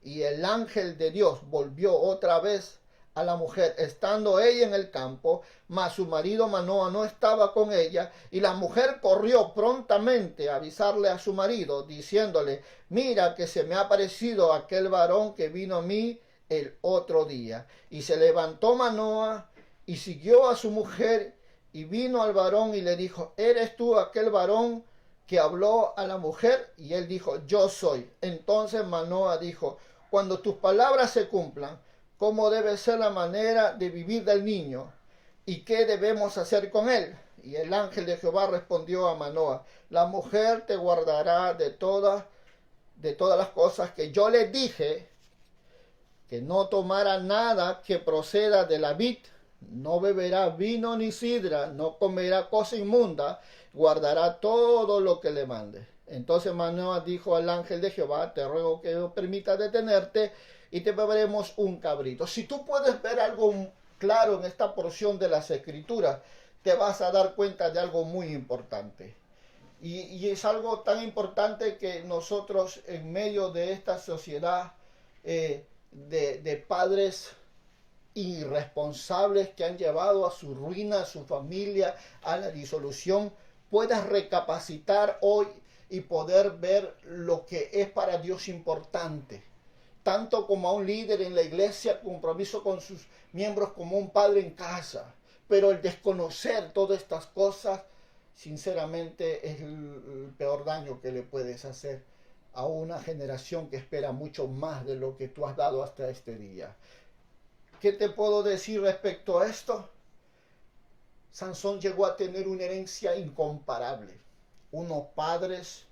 Speaker 1: y el ángel de Dios volvió otra vez a la mujer, estando ella en el campo, mas su marido Manoa no estaba con ella, y la mujer corrió prontamente a avisarle a su marido, diciéndole, mira que se me ha aparecido aquel varón que vino a mí el otro día. Y se levantó Manoa y siguió a su mujer, y vino al varón y le dijo, ¿eres tú aquel varón que habló a la mujer? Y él dijo, yo soy. Entonces Manoa dijo, cuando tus palabras se cumplan, ¿cómo debe ser la manera de vivir del niño? ¿Y qué debemos hacer con él? Y el ángel de Jehová respondió a Manoa, la mujer te guardará de todas las cosas que yo le dije, que no tomará nada que proceda de la vid, no beberá vino ni sidra, no comerá cosa inmunda, guardará todo lo que le mande. Entonces Manoa dijo al ángel de Jehová, te ruego que me permita detenerte y te beberemos un cabrito. Si tú puedes ver algo claro en esta porción de las Escrituras, te vas a dar cuenta de algo muy importante. Y es algo tan importante que nosotros en medio de esta sociedad de padres irresponsables que han llevado a su ruina, a su familia, a la disolución, puedas recapacitar hoy y poder ver lo que es para Dios importante. Tanto como a un líder en la iglesia, compromiso con sus miembros, como un padre en casa. Pero el desconocer todas estas cosas, sinceramente, es el peor daño que le puedes hacer a una generación que espera mucho más de lo que tú has dado hasta este día. ¿Qué te puedo decir respecto a esto? Sansón llegó a tener una herencia incomparable, unos padres,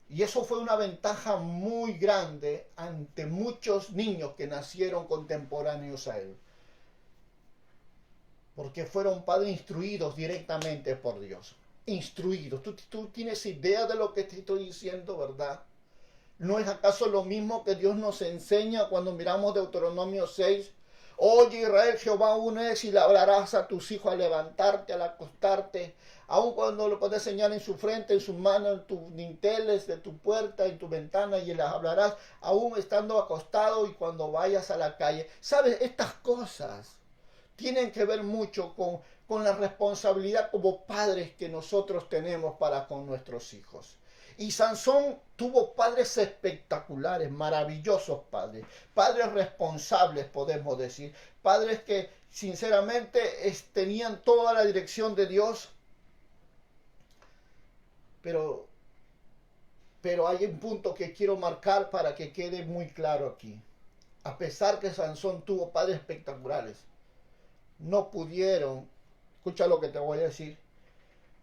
Speaker 1: y eso fue una ventaja muy grande ante muchos niños que nacieron contemporáneos a él, porque fueron padres instruidos directamente por Dios. Instruidos. ¿Tú tienes idea de lo que te estoy diciendo, verdad? ¿No es acaso lo mismo que Dios nos enseña cuando miramos Deuteronomio 6? Oye Israel, Jehová uno es, y le hablarás a tus hijos al levantarte, al acostarte, aun cuando lo puedes enseñar en su frente, en su mano, en tus dinteles de tu puerta, en tu ventana, y les hablarás aún estando acostado y cuando vayas a la calle. ¿Sabes? Estas cosas tienen que ver mucho con la responsabilidad como padres que nosotros tenemos para con nuestros hijos. Y Sansón tuvo padres espectaculares, maravillosos padres, padres responsables, podemos decir, padres que sinceramente tenían toda la dirección de Dios, pero hay un punto que quiero marcar para que quede muy claro aquí. A pesar que Sansón tuvo padres espectaculares, no pudieron, escucha lo que te voy a decir,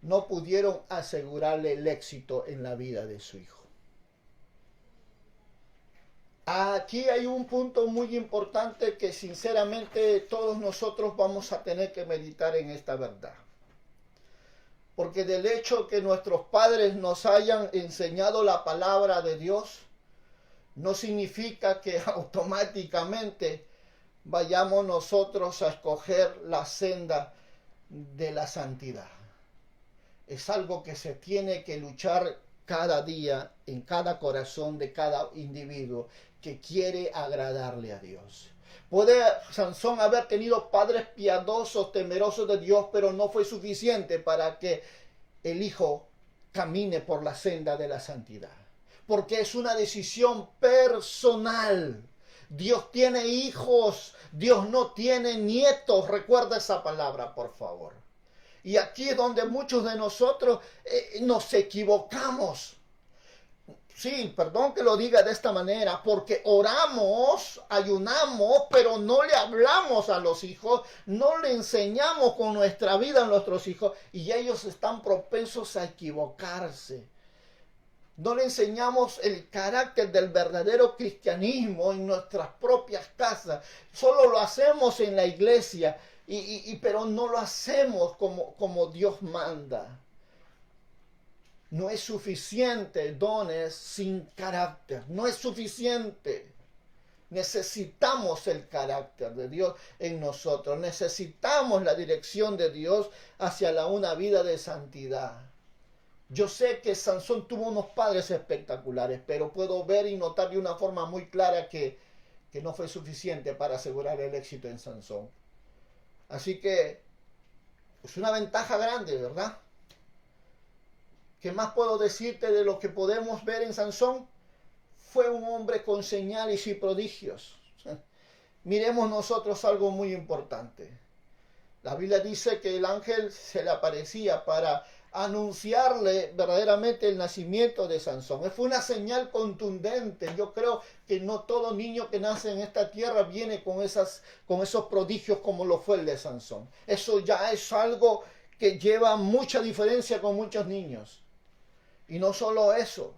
Speaker 1: no pudieron asegurarle el éxito en la vida de su hijo. Aquí hay un punto muy importante que sinceramente todos nosotros vamos a tener que meditar en esta verdad. Porque del hecho que nuestros padres nos hayan enseñado la palabra de Dios, no significa que automáticamente vayamos nosotros a escoger la senda de la santidad. Es algo que se tiene que luchar cada día en cada corazón de cada individuo que quiere agradarle a Dios. Puede Sansón haber tenido padres piadosos, temerosos de Dios, pero no fue suficiente para que el hijo camine por la senda de la santidad. Porque es una decisión personal. Dios tiene hijos, Dios no tiene nietos. Recuerda esa palabra, por favor. Y aquí es donde muchos de nosotros nos equivocamos. Sí, perdón que lo diga de esta manera, porque oramos, ayunamos, pero no le hablamos a los hijos, no le enseñamos con nuestra vida a nuestros hijos, y ellos están propensos a equivocarse. No le enseñamos el carácter del verdadero cristianismo en nuestras propias casas, solo lo hacemos en la iglesia, pero no lo hacemos como Dios manda. No es suficiente dones sin carácter. No es suficiente. Necesitamos el carácter de Dios en nosotros. Necesitamos la dirección de Dios hacia una vida de santidad. Yo sé que Sansón tuvo unos padres espectaculares, pero puedo ver y notar de una forma muy clara que no fue suficiente para asegurar el éxito en Sansón. Así que es una ventaja grande, ¿verdad? ¿Qué más puedo decirte de lo que podemos ver en Sansón? Fue un hombre con señales y prodigios. Miremos nosotros algo muy importante. La Biblia dice que el ángel se le aparecía para anunciarle verdaderamente el nacimiento de Sansón. Fue una señal contundente. Yo creo que no todo niño que nace en esta tierra viene con esos prodigios como lo fue el de Sansón. Eso ya es algo que lleva mucha diferencia con muchos niños. Y no solo eso,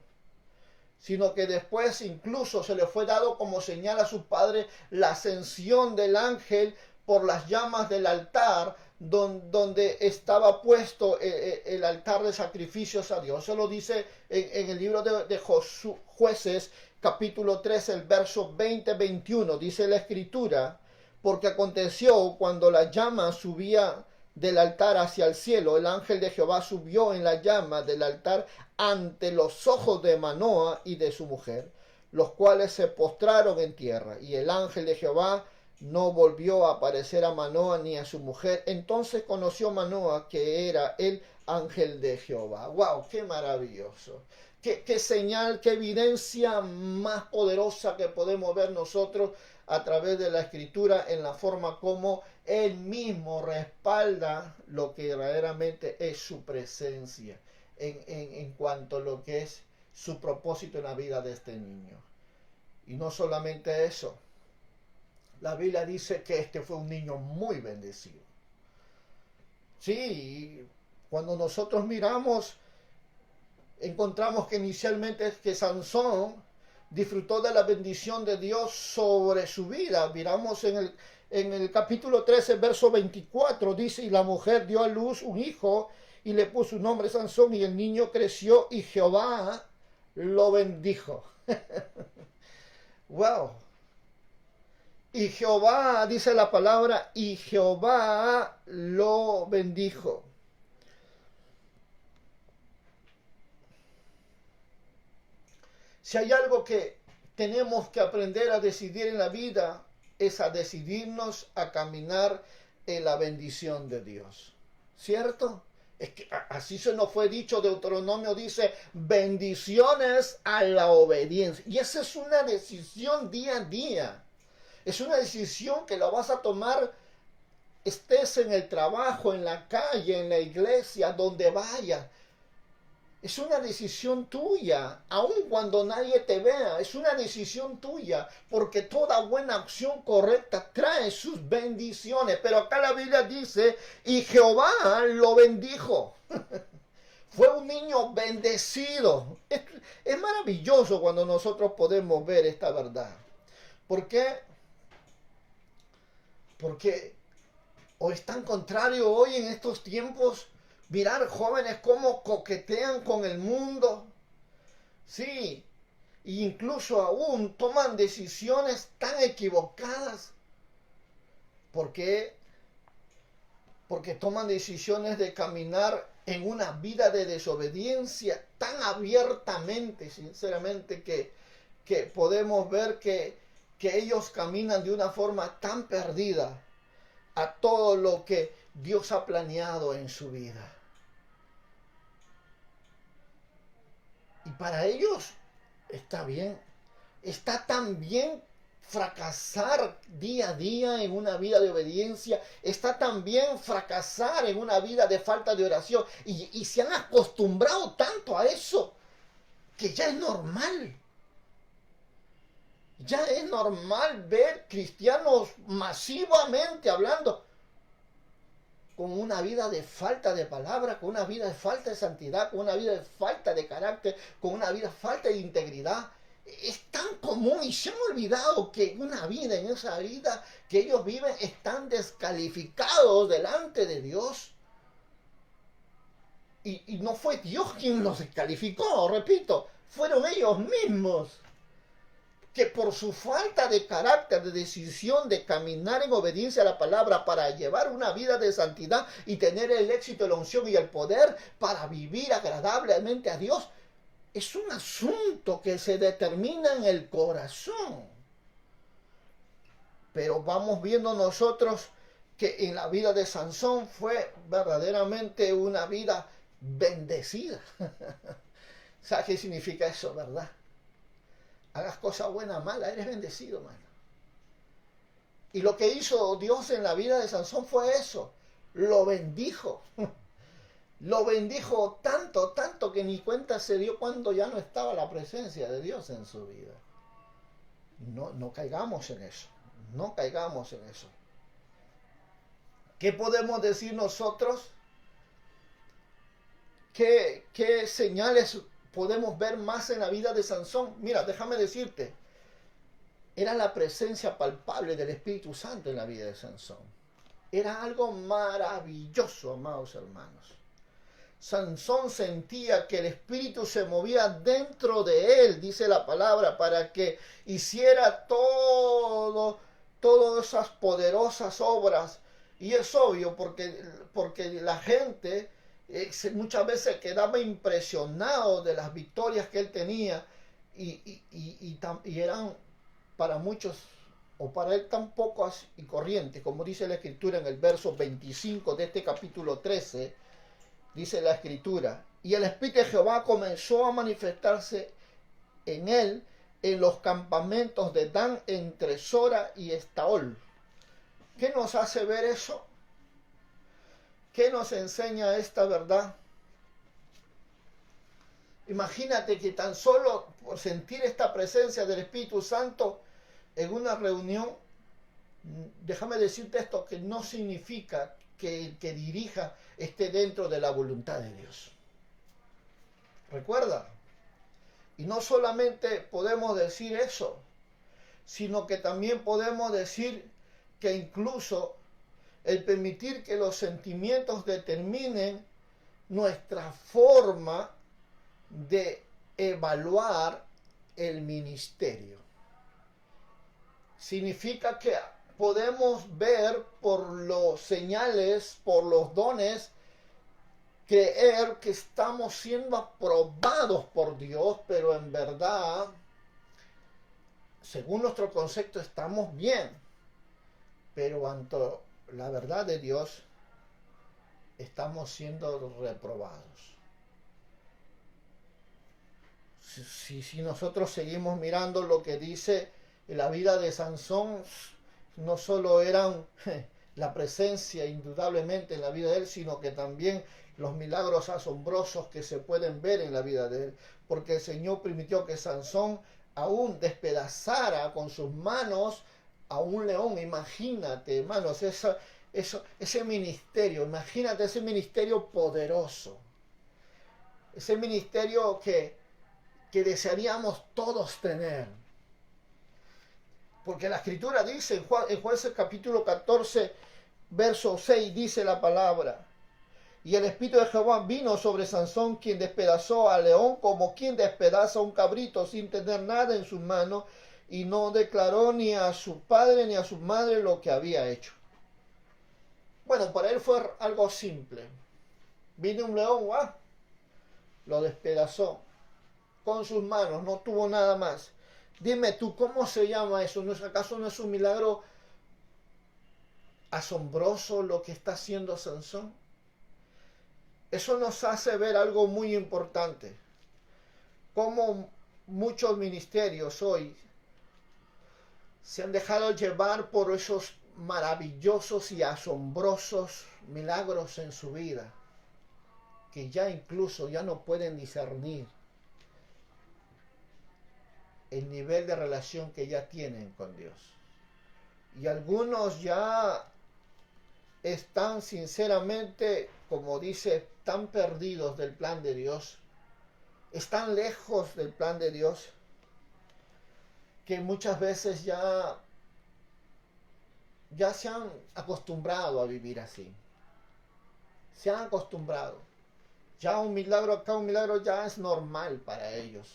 Speaker 1: sino que después incluso se le fue dado como señal a su padre la ascensión del ángel por las llamas del altar donde estaba puesto el altar de sacrificios a Dios. Eso lo dice en el libro de Jueces, capítulo 3, el verso 20-21. Dice la escritura, porque aconteció cuando la llama subía del altar hacia el cielo, el ángel de Jehová subió en la llama del altar ante los ojos de Manoa y de su mujer, los cuales se postraron en tierra, y el ángel de Jehová no volvió a aparecer a Manoa ni a su mujer. Entonces conoció Manoa que era el ángel de Jehová. ¡Wow! ¡Qué maravilloso! Qué señal, qué evidencia más poderosa que podemos ver nosotros a través de la escritura en la forma como él mismo respalda lo que verdaderamente es su presencia en cuanto a lo que es su propósito en la vida de este niño. Y no solamente eso, la Biblia dice que este fue un niño muy bendecido. Sí, cuando nosotros miramos, encontramos que inicialmente es que Sansón disfrutó de la bendición de Dios sobre su vida. Miramos en el capítulo 13, verso 24, dice, y la mujer dio a luz un hijo y le puso su nombre Sansón, y el niño creció y Jehová lo bendijo. Wow. Y Jehová, dice la palabra, y Jehová lo bendijo. Si hay algo que tenemos que aprender a decidir en la vida, es a decidirnos a caminar en la bendición de Dios. ¿Cierto? Es que así se nos fue dicho, Deuteronomio dice, bendiciones a la obediencia. Y esa es una decisión día a día. Es una decisión que la vas a tomar, estés en el trabajo, en la calle, en la iglesia, donde vayas. Es una decisión tuya, aun cuando nadie te vea, es una decisión tuya, porque toda buena acción correcta trae sus bendiciones. Pero acá la Biblia dice, y Jehová lo bendijo. Fue un niño bendecido. Es maravilloso cuando nosotros podemos ver esta verdad. ¿Por qué? Porque o es tan contrario hoy en estos tiempos mirar jóvenes cómo coquetean con el mundo. Sí, e incluso aún toman decisiones tan equivocadas. ¿Por qué? Porque toman decisiones de caminar en una vida de desobediencia tan abiertamente, sinceramente, que podemos ver que ellos caminan de una forma tan perdida a todo lo que Dios ha planeado en su vida. Y para ellos está bien. Está tan bien fracasar día a día en una vida de obediencia. Está tan bien fracasar en una vida de falta de oración. Y se han acostumbrado tanto a eso que ya es normal. Ya es normal ver cristianos masivamente hablando con una vida de falta de palabra, con una vida de falta de santidad, con una vida de falta de carácter, con una vida de falta de integridad. Es tan común y se han olvidado que una vida, en esa vida que ellos viven, están descalificados delante de Dios. Y no fue Dios quien los descalificó, repito, fueron ellos mismos que por su falta de carácter, de decisión, de caminar en obediencia a la palabra para llevar una vida de santidad y tener el éxito, la unción y el poder para vivir agradablemente a Dios, es un asunto que se determina en el corazón. Pero vamos viendo nosotros que en la vida de Sansón fue verdaderamente una vida bendecida. ¿Sabes qué significa eso, verdad? Hagas cosa buena o mala, eres bendecido, mano. Y lo que hizo Dios en la vida de Sansón fue eso. Lo bendijo. Lo bendijo tanto, tanto que ni cuenta se dio cuando ya no estaba la presencia de Dios en su vida. No caigamos en eso. No caigamos en eso. ¿Qué podemos decir nosotros? ¿Qué señales podemos ver más en la vida de Sansón? Mira, déjame decirte, era la presencia palpable del Espíritu Santo en la vida de Sansón. Era algo maravilloso, amados hermanos. Sansón sentía que el Espíritu se movía dentro de él, dice la palabra, para que hiciera todas esas poderosas obras. Y es obvio porque la gente muchas veces quedaba impresionado de las victorias que él tenía y eran para muchos o para él tan pocas y corrientes, como dice la Escritura en el verso 25 de este capítulo 13, dice la Escritura, y el Espíritu de Jehová comenzó a manifestarse en él en los campamentos de Dan entre Sora y Estaol. ¿Qué nos hace ver eso? ¿Qué nos enseña esta verdad? Imagínate que tan solo por sentir esta presencia del Espíritu Santo en una reunión, déjame decirte esto, que no significa que dirija esté dentro de la voluntad de Dios. Recuerda, y no solamente podemos decir eso, sino que también podemos decir que incluso el permitir que los sentimientos determinen nuestra forma de evaluar el ministerio. Significa que podemos ver por los señales, por los dones, creer que estamos siendo aprobados por Dios, pero en verdad, según nuestro concepto, estamos bien. Pero ante la verdad de Dios, estamos siendo reprobados. Si nosotros seguimos mirando lo que dice la vida de Sansón, no solo eran la presencia indudablemente en la vida de él, sino que también los milagros asombrosos que se pueden ver en la vida de él, porque el Señor permitió que Sansón aún despedazara con sus manos a un león. Imagínate, hermanos, ese ministerio, imagínate ese ministerio poderoso, ese ministerio que desearíamos todos tener. Porque la Escritura dice, en Jueces capítulo 14, verso 6, dice la palabra: y el Espíritu de Jehová vino sobre Sansón, quien despedazó al león como quien despedaza un cabrito sin tener nada en sus manos, y no declaró ni a su padre ni a su madre lo que había hecho. Bueno, para él fue algo simple. Vino un león, lo despedazó con sus manos, no tuvo nada más. Dime tú, ¿cómo se llama eso? ¿Acaso no es un milagro asombroso lo que está haciendo Sansón? Eso nos hace ver algo muy importante. Cómo muchos ministerios hoy se han dejado llevar por esos maravillosos y asombrosos milagros en su vida, que ya incluso ya no pueden discernir el nivel de relación que ya tienen con Dios. Y algunos ya están sinceramente, como dice, tan perdidos del plan de Dios, están lejos del plan de Dios, que muchas veces ya se han acostumbrado a vivir así. Se han acostumbrado. Ya un milagro acá, un milagro ya es normal para ellos.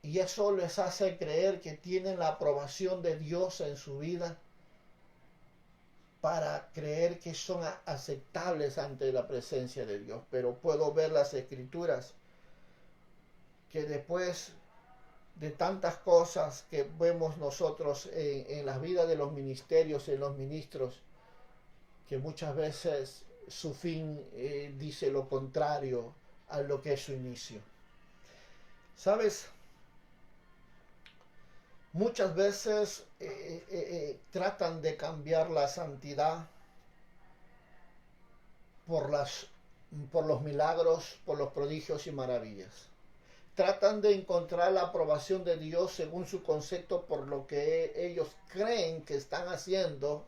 Speaker 1: Y eso les hace creer que tienen la aprobación de Dios en su vida, para creer que son aceptables ante la presencia de Dios. Pero puedo ver las Escrituras que después de tantas cosas que vemos nosotros en la vida de los ministerios, en los ministros, que muchas veces su fin dice lo contrario a lo que es su inicio. ¿Sabes? Muchas veces tratan de cambiar la santidad por los milagros, por los prodigios y maravillas. Tratan de encontrar la aprobación de Dios según su concepto por lo que ellos creen que están haciendo,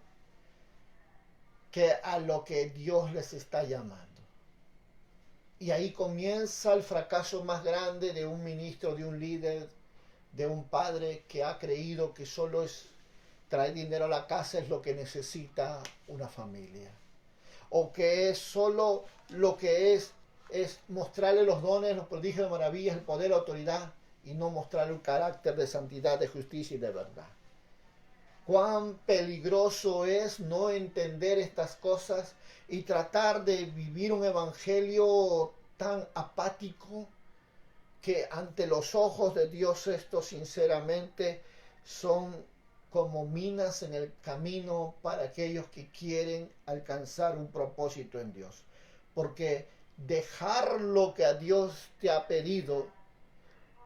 Speaker 1: que a lo que Dios les está llamando. Y ahí comienza el fracaso más grande de un ministro, de un líder, de un padre que ha creído que solo es traer dinero a la casa es lo que necesita una familia. O que es solo lo que es mostrarle los dones, los prodigios, las maravillas, el poder, la autoridad, y no mostrarle un carácter de santidad, de justicia y de verdad. Cuán peligroso es no entender estas cosas y tratar de vivir un evangelio tan apático, que ante los ojos de Dios estos sinceramente son como minas en el camino para aquellos que quieren alcanzar un propósito en Dios. Porque dejar lo que a Dios te ha pedido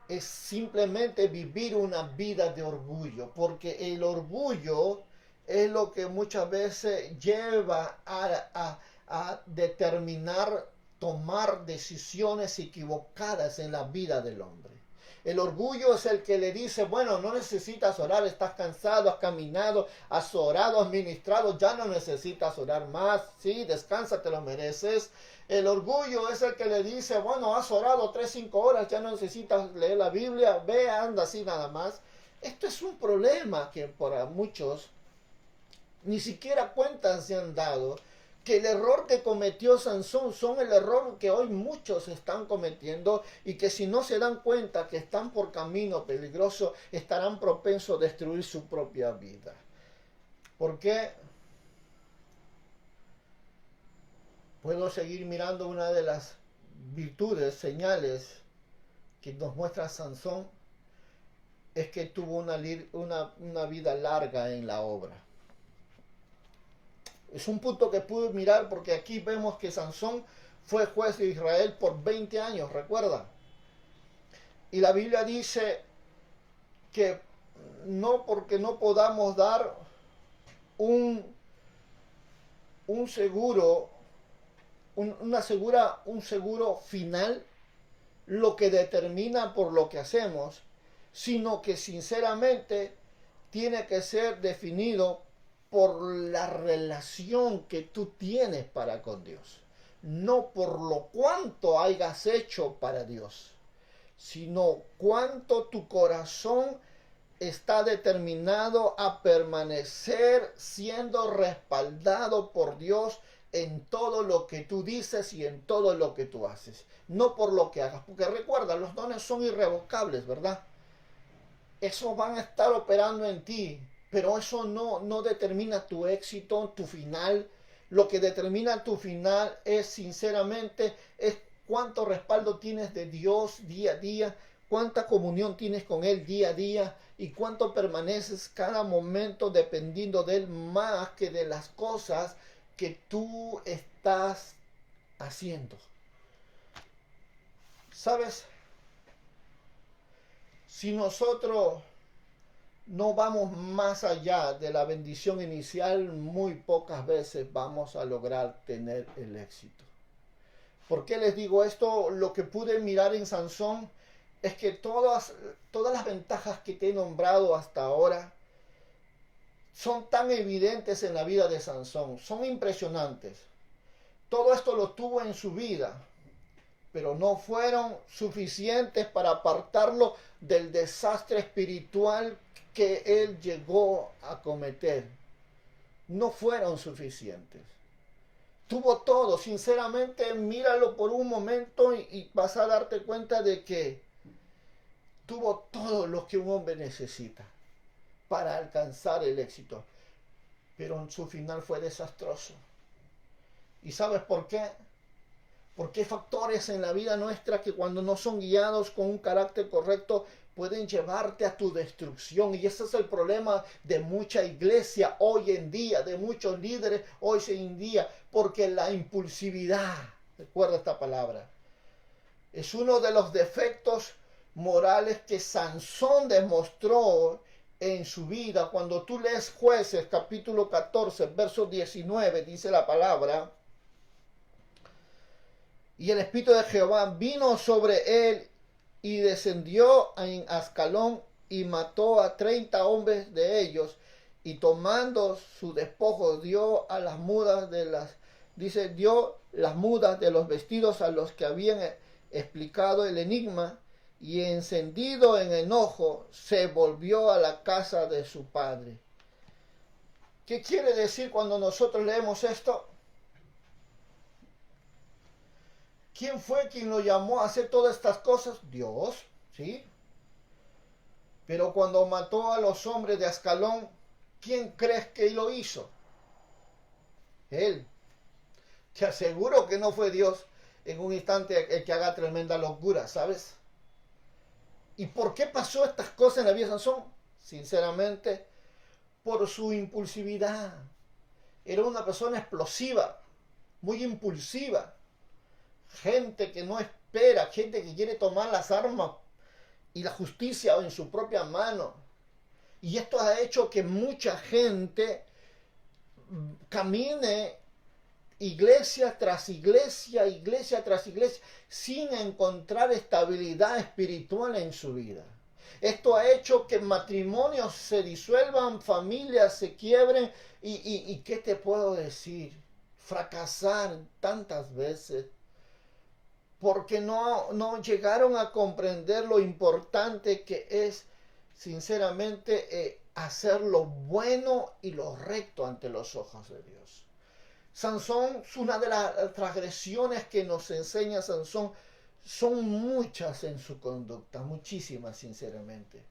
Speaker 1: es simplemente vivir una vida de orgullo, porque el orgullo es lo que muchas veces lleva a determinar tomar decisiones equivocadas en la vida del hombre. El orgullo es el que le dice, bueno, no necesitas orar, estás cansado, has caminado, has orado, has ministrado, ya no necesitas orar más. Sí, descansa, te lo mereces. El orgullo es el que le dice, bueno, has orado 3, 5 horas, ya no necesitas leer la Biblia, ve, anda así nada más. Esto es un problema que para muchos ni siquiera cuentas se han dado, que el error que cometió Sansón son el error que hoy muchos están cometiendo y que si no se dan cuenta que están por camino peligroso, estarán propensos a destruir su propia vida. ¿Por qué? Puedo seguir mirando una de las virtudes, señales que nos muestra Sansón, es que tuvo una vida larga en la obra. Es un punto que pude mirar porque aquí vemos que Sansón fue juez de Israel por 20 años, ¿recuerda? Y la Biblia dice que no porque no podamos dar un seguro, un seguro final, lo que determina por lo que hacemos, sino que sinceramente tiene que ser definido por la relación que tú tienes para con Dios, no por lo cuánto hayas hecho para Dios, sino cuánto tu corazón está determinado a permanecer siendo respaldado por Dios en todo lo que tú dices y en todo lo que tú haces, no por lo que hagas, porque recuerda, los dones son irrevocables, ¿verdad? Esos van a estar operando en ti, pero eso no determina tu éxito, tu final. Lo que determina tu final es sinceramente es cuánto respaldo tienes de Dios día a día, cuánta comunión tienes con Él día a día y cuánto permaneces cada momento dependiendo de Él más que de las cosas que tú estás haciendo. ¿Sabes? Si nosotros no vamos más allá de la bendición inicial, muy pocas veces vamos a lograr tener el éxito. ¿Por qué les digo esto? Lo que pude mirar en Sansón es que todas las ventajas que te he nombrado hasta ahora son tan evidentes en la vida de Sansón, son impresionantes. Todo esto lo tuvo en su vida, pero no fueron suficientes para apartarlo del desastre espiritual que él llegó a cometer. No fueron suficientes. Tuvo todo, sinceramente, míralo por un momento y vas a darte cuenta de que tuvo todo lo que un hombre necesita para alcanzar el éxito. Pero su final fue desastroso. ¿Y sabes por qué? Porque hay factores en la vida nuestra que cuando no son guiados con un carácter correcto pueden llevarte a tu destrucción. Y ese es el problema de mucha iglesia hoy en día, de muchos líderes hoy en día, porque la impulsividad, recuerda esta palabra, es uno de los defectos morales que Sansón demostró en su vida. Cuando tú lees Jueces capítulo 14, verso 19, dice la palabra: y el Espíritu de Jehová vino sobre él y descendió en Ascalón y mató a 30 hombres de ellos, y tomando su despojo dio a las mudas dio las mudas de los vestidos a los que habían explicado el enigma, y encendido en enojo se volvió a la casa de su padre. ¿Qué quiere decir cuando nosotros leemos esto? ¿Quién fue quien lo llamó a hacer todas estas cosas? Dios, ¿sí? Pero cuando mató a los hombres de Ascalón, ¿quién crees que lo hizo? Él. Te aseguro que no fue Dios en un instante el que haga tremenda locura, ¿sabes? ¿Y por qué pasó estas cosas en la vida de Sansón? Sinceramente, por su impulsividad. Era una persona explosiva, muy impulsiva. Gente que no espera, gente que quiere tomar las armas y la justicia en su propia mano. Y esto ha hecho que mucha gente camine iglesia tras iglesia, iglesia tras iglesia, sin encontrar estabilidad espiritual en su vida. Esto ha hecho que matrimonios se disuelvan, familias se quiebren y ¿qué te puedo decir? Fracasar tantas veces porque no llegaron a comprender lo importante que es, sinceramente, hacer lo bueno y lo recto ante los ojos de Dios. Sansón, una de las transgresiones que nos enseña Sansón, son muchas en su conducta, muchísimas, sinceramente.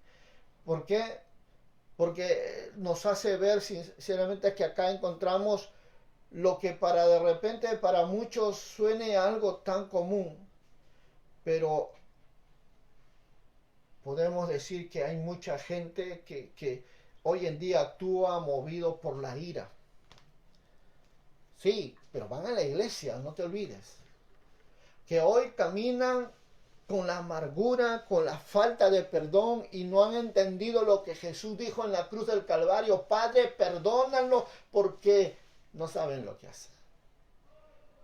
Speaker 1: ¿Por qué? Porque nos hace ver, sinceramente, que acá encontramos lo que de repente para muchos suene algo tan común, pero podemos decir que hay mucha gente que hoy en día actúa movido por la ira. Sí, pero van a la iglesia, no te olvides. Que hoy caminan con la amargura, con la falta de perdón y no han entendido lo que Jesús dijo en la cruz del Calvario. Padre, perdónalo porque no saben lo que hacen.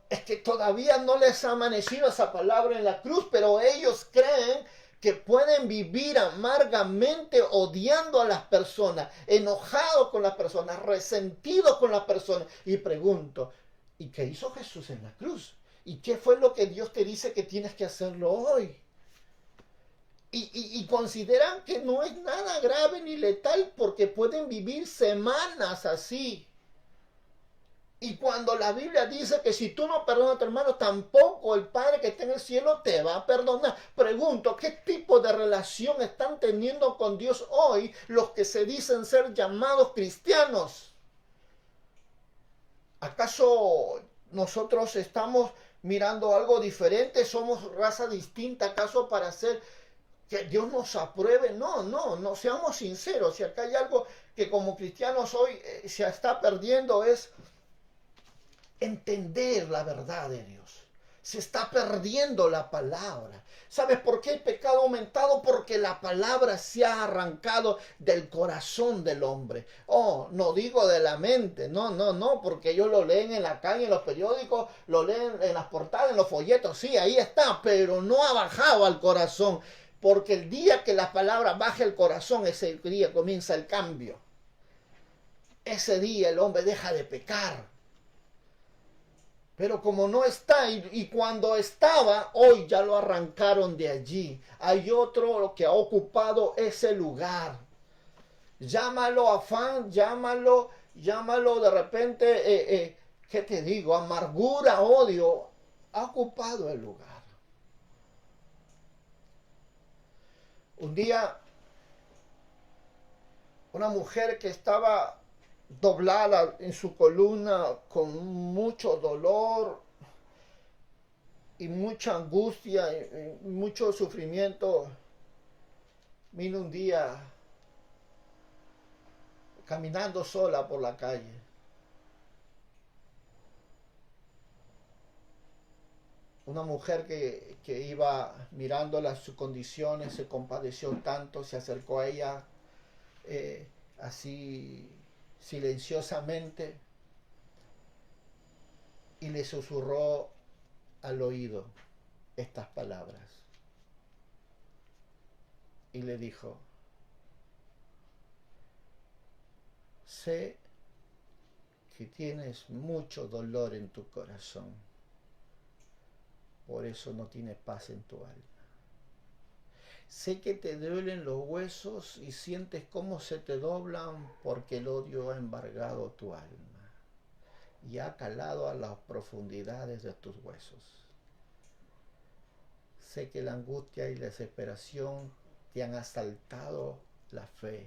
Speaker 1: Es que todavía no les ha amanecido esa palabra en la cruz, pero ellos creen que pueden vivir amargamente odiando a las personas, enojados con las personas, resentidos con las personas. Y pregunto, ¿y qué hizo Jesús en la cruz? ¿Y qué fue lo que Dios te dice que tienes que hacerlo hoy? Y consideran que no es nada grave ni letal porque pueden vivir semanas así. Y cuando la Biblia dice que si tú no perdonas a tu hermano, tampoco el Padre que está en el cielo te va a perdonar. Pregunto, ¿qué tipo de relación están teniendo con Dios hoy los que se dicen ser llamados cristianos? ¿Acaso nosotros estamos mirando algo diferente? ¿Somos raza distinta acaso para hacer que Dios nos apruebe? No, seamos sinceros. Si acá hay algo que como cristianos hoy se está perdiendo es entender la verdad de Dios. Se está perdiendo la palabra. ¿Sabes por qué el pecado ha aumentado? Porque la palabra se ha arrancado del corazón del hombre. Oh, no digo de la mente, no, porque ellos lo leen en la calle, en los periódicos, lo leen en las portadas, en los folletos, sí, ahí está, pero no ha bajado al corazón. Porque el día que la palabra baje al corazón, ese día comienza el cambio. Ese día el hombre deja de pecar. Pero como no está y cuando estaba, hoy ya lo arrancaron de allí. Hay otro que ha ocupado ese lugar. Llámalo afán, llámalo de repente, ¿qué te digo? Amargura, odio. Ha ocupado el lugar. Un día, una mujer que estaba doblada en su columna con mucho dolor y mucha angustia y mucho sufrimiento, vino un día caminando sola por la calle. Una mujer que iba mirándola sus condiciones, se compadeció tanto, se acercó a ella así silenciosamente y le susurró al oído estas palabras. Y le dijo, sé que tienes mucho dolor en tu corazón, por eso no tienes paz en tu alma. Sé que te duelen los huesos y sientes cómo se te doblan porque el odio ha embargado tu alma y ha calado a las profundidades de tus huesos. Sé que la angustia y la desesperación te han asaltado la fe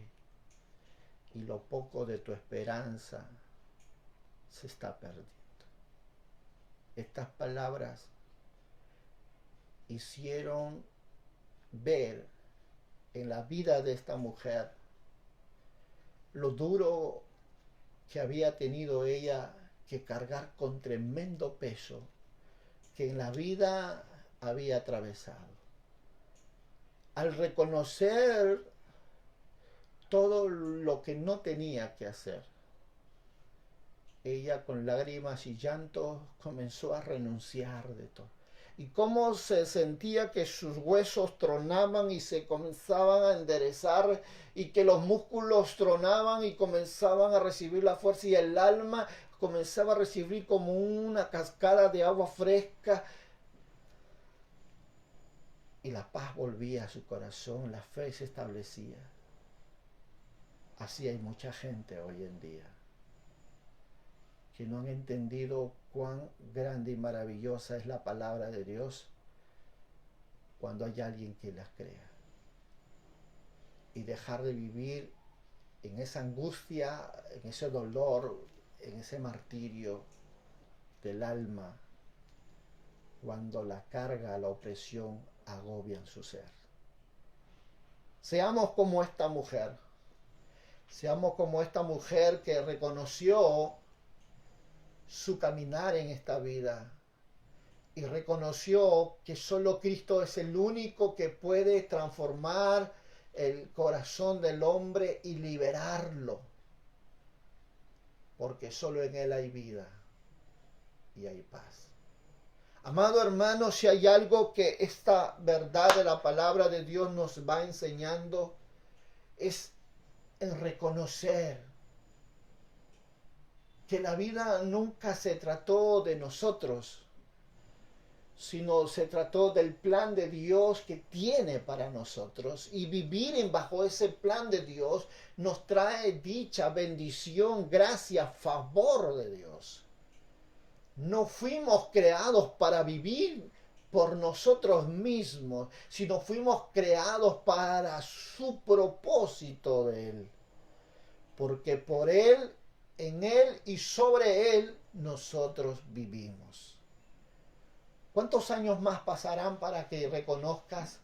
Speaker 1: y lo poco de tu esperanza se está perdiendo. Estas palabras hicieron ver en la vida de esta mujer lo duro que había tenido ella que cargar con tremendo peso que en la vida había atravesado. Al reconocer todo lo que no tenía que hacer, ella con lágrimas y llanto comenzó a renunciar de todo. Y cómo se sentía que sus huesos tronaban y se comenzaban a enderezar y que los músculos tronaban y comenzaban a recibir la fuerza y el alma comenzaba a recibir como una cascada de agua fresca y la paz volvía a su corazón, la fe se establecía. Así hay mucha gente hoy en día que no han entendido cuán grande y maravillosa es la palabra de Dios cuando hay alguien que las crea. Y dejar de vivir en esa angustia, en ese dolor, en ese martirio del alma, cuando la carga, la opresión agobian su ser. Seamos como esta mujer. Seamos como esta mujer que reconoció su caminar en esta vida y reconoció que solo Cristo es el único que puede transformar el corazón del hombre y liberarlo, porque solo en Él hay vida y hay paz. Amado hermano, si hay algo que esta verdad de la palabra de Dios nos va enseñando, es en reconocer que la vida nunca se trató de nosotros, sino se trató del plan de Dios que tiene para nosotros. Y vivir bajo ese plan de Dios nos trae dicha, bendición, gracia, favor de Dios. No fuimos creados para vivir por nosotros mismos, sino fuimos creados para su propósito de Él. Porque por Él, en Él y sobre Él nosotros vivimos. ¿Cuántos años más pasarán para que reconozcas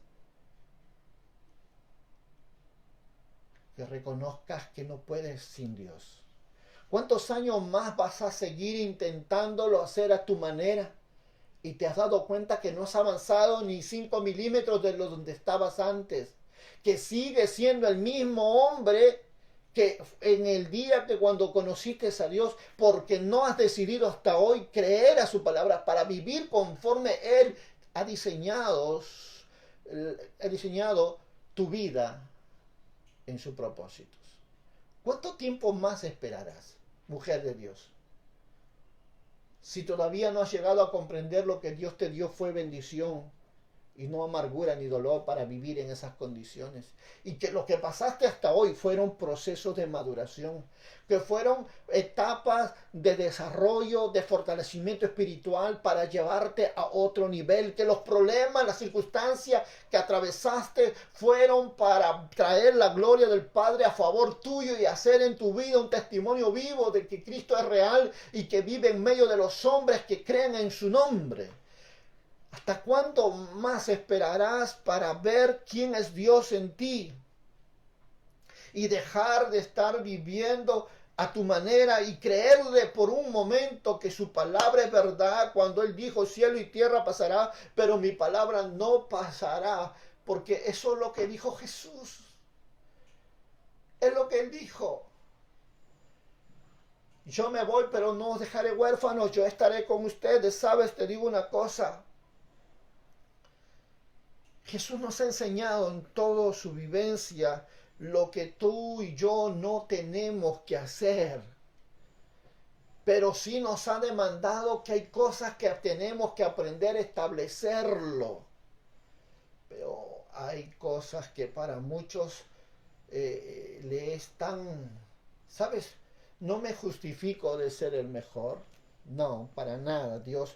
Speaker 1: que no puedes sin Dios? ¿Cuántos años más vas a seguir intentándolo hacer a tu manera y te has dado cuenta que no has avanzado ni 5 milímetros de lo donde estabas antes? Que sigues siendo el mismo hombre que en el día que cuando conociste a Dios, porque no has decidido hasta hoy creer a su palabra para vivir conforme Él ha diseñado tu vida en sus propósitos. ¿Cuánto tiempo más esperarás, mujer de Dios? Si todavía no has llegado a comprender lo que Dios te dio fue bendición y no amargura ni dolor para vivir en esas condiciones. Y que lo que pasaste hasta hoy fueron procesos de maduración, que fueron etapas de desarrollo, de fortalecimiento espiritual para llevarte a otro nivel, que los problemas, las circunstancias que atravesaste fueron para traer la gloria del Padre a favor tuyo y hacer en tu vida un testimonio vivo de que Cristo es real y que vive en medio de los hombres que creen en su nombre. ¿Hasta cuánto más esperarás para ver quién es Dios en ti? Y dejar de estar viviendo a tu manera y creerle por un momento que su palabra es verdad cuando Él dijo cielo y tierra pasará, pero mi palabra no pasará, porque eso es lo que dijo Jesús. Es lo que Él dijo. Yo me voy, pero no os dejaré huérfanos, yo estaré con ustedes. ¿Sabes? Te digo una cosa. Jesús nos ha enseñado en toda su vivencia lo que tú y yo no tenemos que hacer. Pero sí nos ha demandado que hay cosas que tenemos que aprender a establecerlo. Pero hay cosas que para muchos le están, ¿sabes? No me justifico de ser el mejor. No, para nada. Dios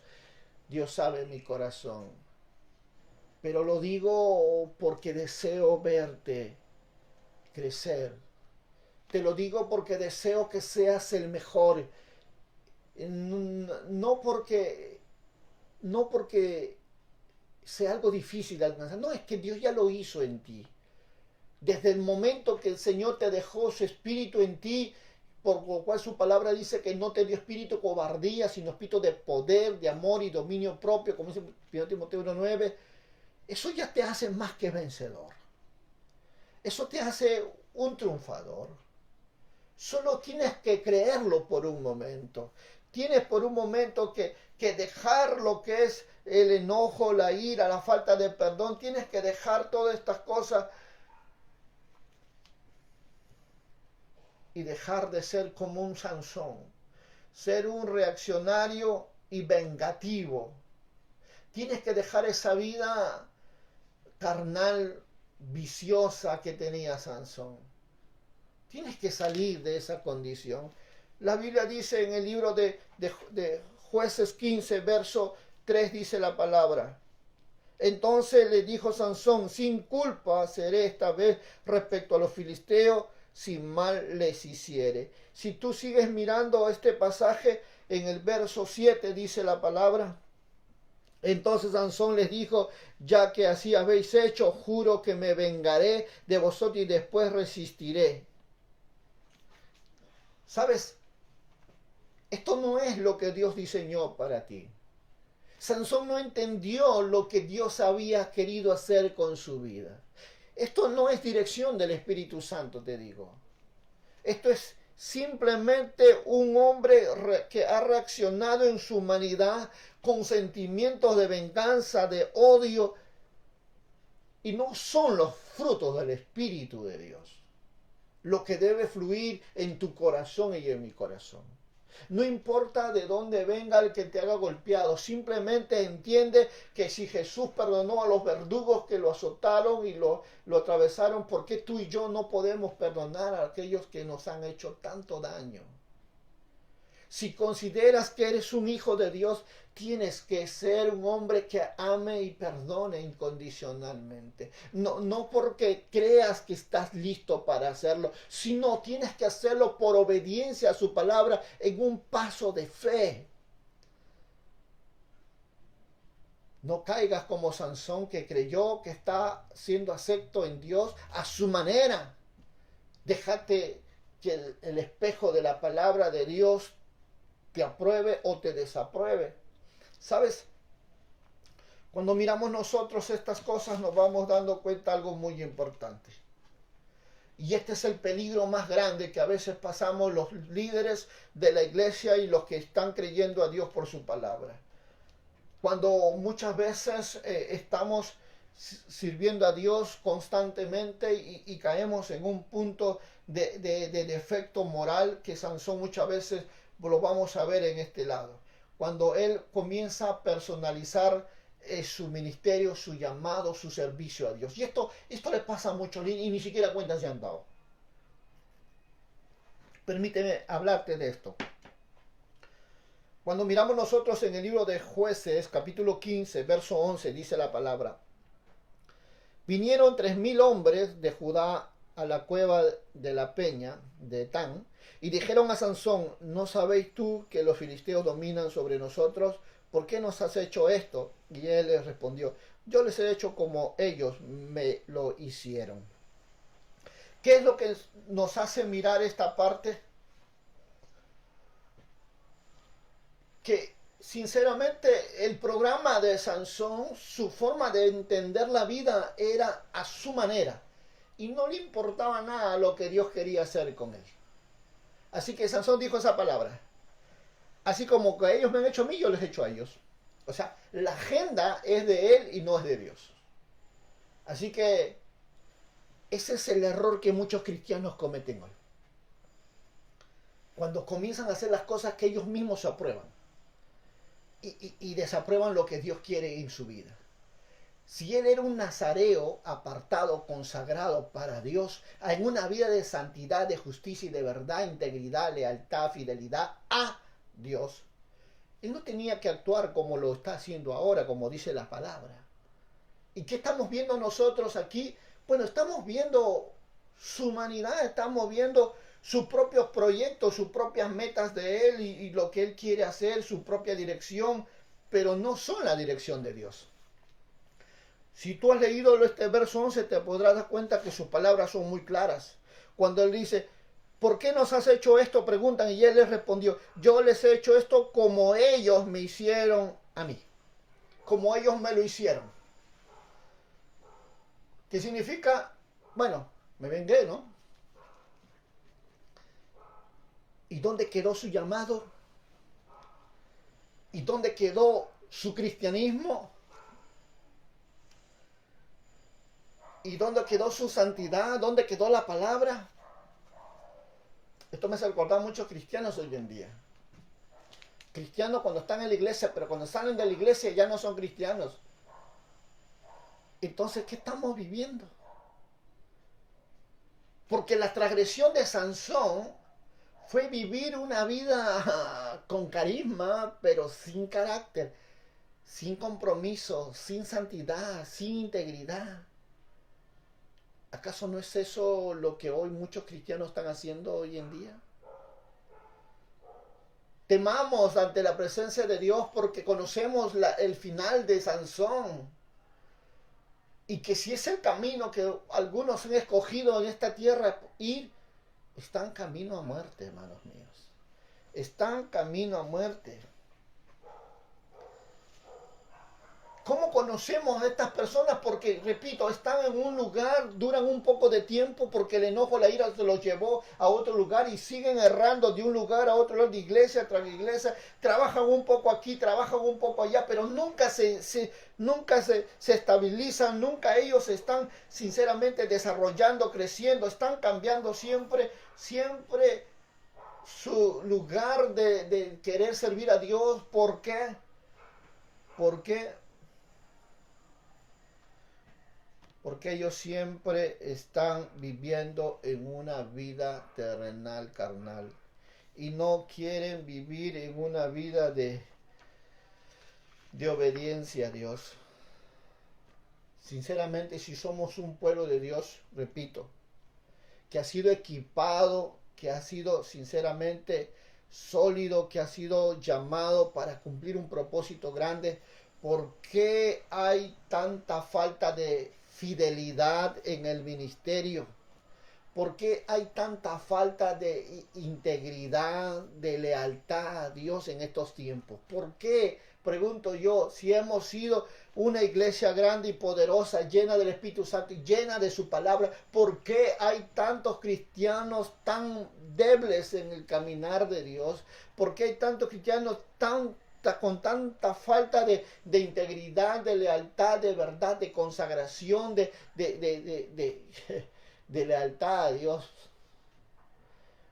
Speaker 1: sabe mi corazón. Pero lo digo porque deseo verte crecer. Te lo digo porque deseo que seas el mejor. No porque sea algo difícil de alcanzar. No, es que Dios ya lo hizo en ti. Desde el momento que el Señor te dejó su espíritu en ti, por lo cual su palabra dice que no te dio espíritu de cobardía, sino espíritu de poder, de amor y dominio propio, como dice 1 Timoteo 1:9. Eso ya te hace más que vencedor. Eso te hace un triunfador. Solo tienes que creerlo por un momento. Tienes por un momento que dejar lo que es el enojo, la ira, la falta de perdón. Tienes que dejar todas estas cosas y dejar de ser como un Sansón. Ser un reaccionario y vengativo. Tienes que dejar esa vida carnal, viciosa que tenía Sansón. Tienes que salir de esa condición. La Biblia dice en el libro de Jueces 15, verso 3, dice la palabra. Entonces le dijo Sansón, sin culpa seré esta vez respecto a los filisteos, si mal les hiciere. Si tú sigues mirando este pasaje, en el verso 7 dice la palabra. Entonces Sansón les dijo, ya que así habéis hecho, juro que me vengaré de vosotros y después resistiré. ¿Sabes? Esto no es lo que Dios diseñó para ti. Sansón no entendió lo que Dios había querido hacer con su vida. Esto no es dirección del Espíritu Santo, te digo. Esto es simplemente un hombre que ha reaccionado en su humanidad con sentimientos de venganza, de odio, y no son los frutos del Espíritu de Dios lo que debe fluir en tu corazón y en mi corazón. No importa de dónde venga el que te haga golpeado, simplemente entiende que si Jesús perdonó a los verdugos que lo azotaron y lo atravesaron, ¿por qué tú y yo no podemos perdonar a aquellos que nos han hecho tanto daño? Si consideras que eres un hijo de Dios, tienes que ser un hombre que ame y perdone incondicionalmente. No porque creas que estás listo para hacerlo, sino tienes que hacerlo por obediencia a su palabra en un paso de fe. No caigas como Sansón, que creyó que está siendo acepto en Dios a su manera. Déjate que el espejo de la palabra de Dios te apruebe o te desapruebe. ¿Sabes? Cuando miramos nosotros estas cosas nos vamos dando cuenta de algo muy importante. Y este es el peligro más grande que a veces pasamos los líderes de la iglesia y los que están creyendo a Dios por su palabra. Cuando muchas veces estamos sirviendo a Dios constantemente y caemos en un punto de defecto moral que Sansón muchas veces lo vamos a ver en este lado. Cuando él comienza a personalizar su ministerio, su llamado, su servicio a Dios. Y esto le pasa a muchos y ni siquiera cuenta se han dado. Permíteme hablarte de esto. Cuando miramos nosotros en el libro de Jueces, capítulo 15, verso 11, dice la palabra. Vinieron 3,000 hombres de Judá a la cueva de la peña de Etán, y dijeron a Sansón, ¿no sabéis tú que los filisteos dominan sobre nosotros? ¿Por qué nos has hecho esto? Y él les respondió, yo les he hecho como ellos me lo hicieron. ¿Qué es lo que nos hace mirar esta parte? Que sinceramente el programa de Sansón, su forma de entender la vida era a su manera. Y no le importaba nada lo que Dios quería hacer con él. Así que Sansón dijo esa palabra. Así como que ellos me han hecho a mí, yo les he hecho a ellos. O sea, la agenda es de él y no es de Dios. Así que ese es el error que muchos cristianos cometen hoy. Cuando comienzan a hacer las cosas que ellos mismos aprueban. Y desaprueban lo que Dios quiere en su vida. Si él era un nazareo apartado, consagrado para Dios, en una vida de santidad, de justicia y de verdad, integridad, lealtad, fidelidad a Dios, él no tenía que actuar como lo está haciendo ahora, como dice la palabra. ¿Y qué estamos viendo nosotros aquí? Bueno, estamos viendo su humanidad, estamos viendo sus propios proyectos, sus propias metas de él y lo que él quiere hacer, su propia dirección, pero no son la dirección de Dios. Si tú has leído este verso 11, te podrás dar cuenta que sus palabras son muy claras. Cuando él dice, ¿por qué nos has hecho esto? Preguntan, y él les respondió, yo les he hecho esto como ellos me hicieron a mí. Como ellos me lo hicieron. ¿Qué significa? Bueno, me vengué, ¿no? ¿Y dónde quedó su llamado? ¿Y dónde quedó su cristianismo? ¿Y dónde quedó su santidad? ¿Dónde quedó la palabra? Esto me hace recordar a muchos cristianos hoy en día. Cristianos cuando están en la iglesia, pero cuando salen de la iglesia ya no son cristianos. Entonces, ¿qué estamos viviendo? Porque la transgresión de Sansón fue vivir una vida con carisma, pero sin carácter, sin compromiso, sin santidad, sin integridad. ¿Acaso no es eso lo que hoy muchos cristianos están haciendo hoy en día? Temamos ante la presencia de Dios porque conocemos el final de Sansón. Y que si es el camino que algunos han escogido en esta tierra ir, están camino a muerte, hermanos míos. Están camino a muerte. ¿Cómo conocemos a estas personas? Porque, repito, están en un lugar, duran un poco de tiempo porque el enojo, la ira se los llevó a otro lugar y siguen errando de un lugar a otro, de iglesia tras iglesia, trabajan un poco aquí, trabajan un poco allá, pero nunca se estabilizan, nunca ellos están sinceramente desarrollando, creciendo, están cambiando siempre su lugar de querer servir a Dios. ¿Por qué? Porque ellos siempre están viviendo en una vida terrenal, carnal, y no quieren vivir en una vida de obediencia a Dios. Sinceramente, si somos un pueblo de Dios, repito, que ha sido equipado, que ha sido sinceramente sólido, que ha sido llamado para cumplir un propósito grande, ¿por qué hay tanta falta de fidelidad en el ministerio? ¿Por qué hay tanta falta de integridad, de lealtad a Dios en estos tiempos? ¿Por qué, pregunto yo, si hemos sido una iglesia grande y poderosa, llena del Espíritu Santo y llena de su palabra, por qué hay tantos cristianos tan débiles en el caminar de Dios? ¿Por qué hay tantos cristianos con tanta falta de integridad, de lealtad, de verdad, de consagración, de lealtad a Dios?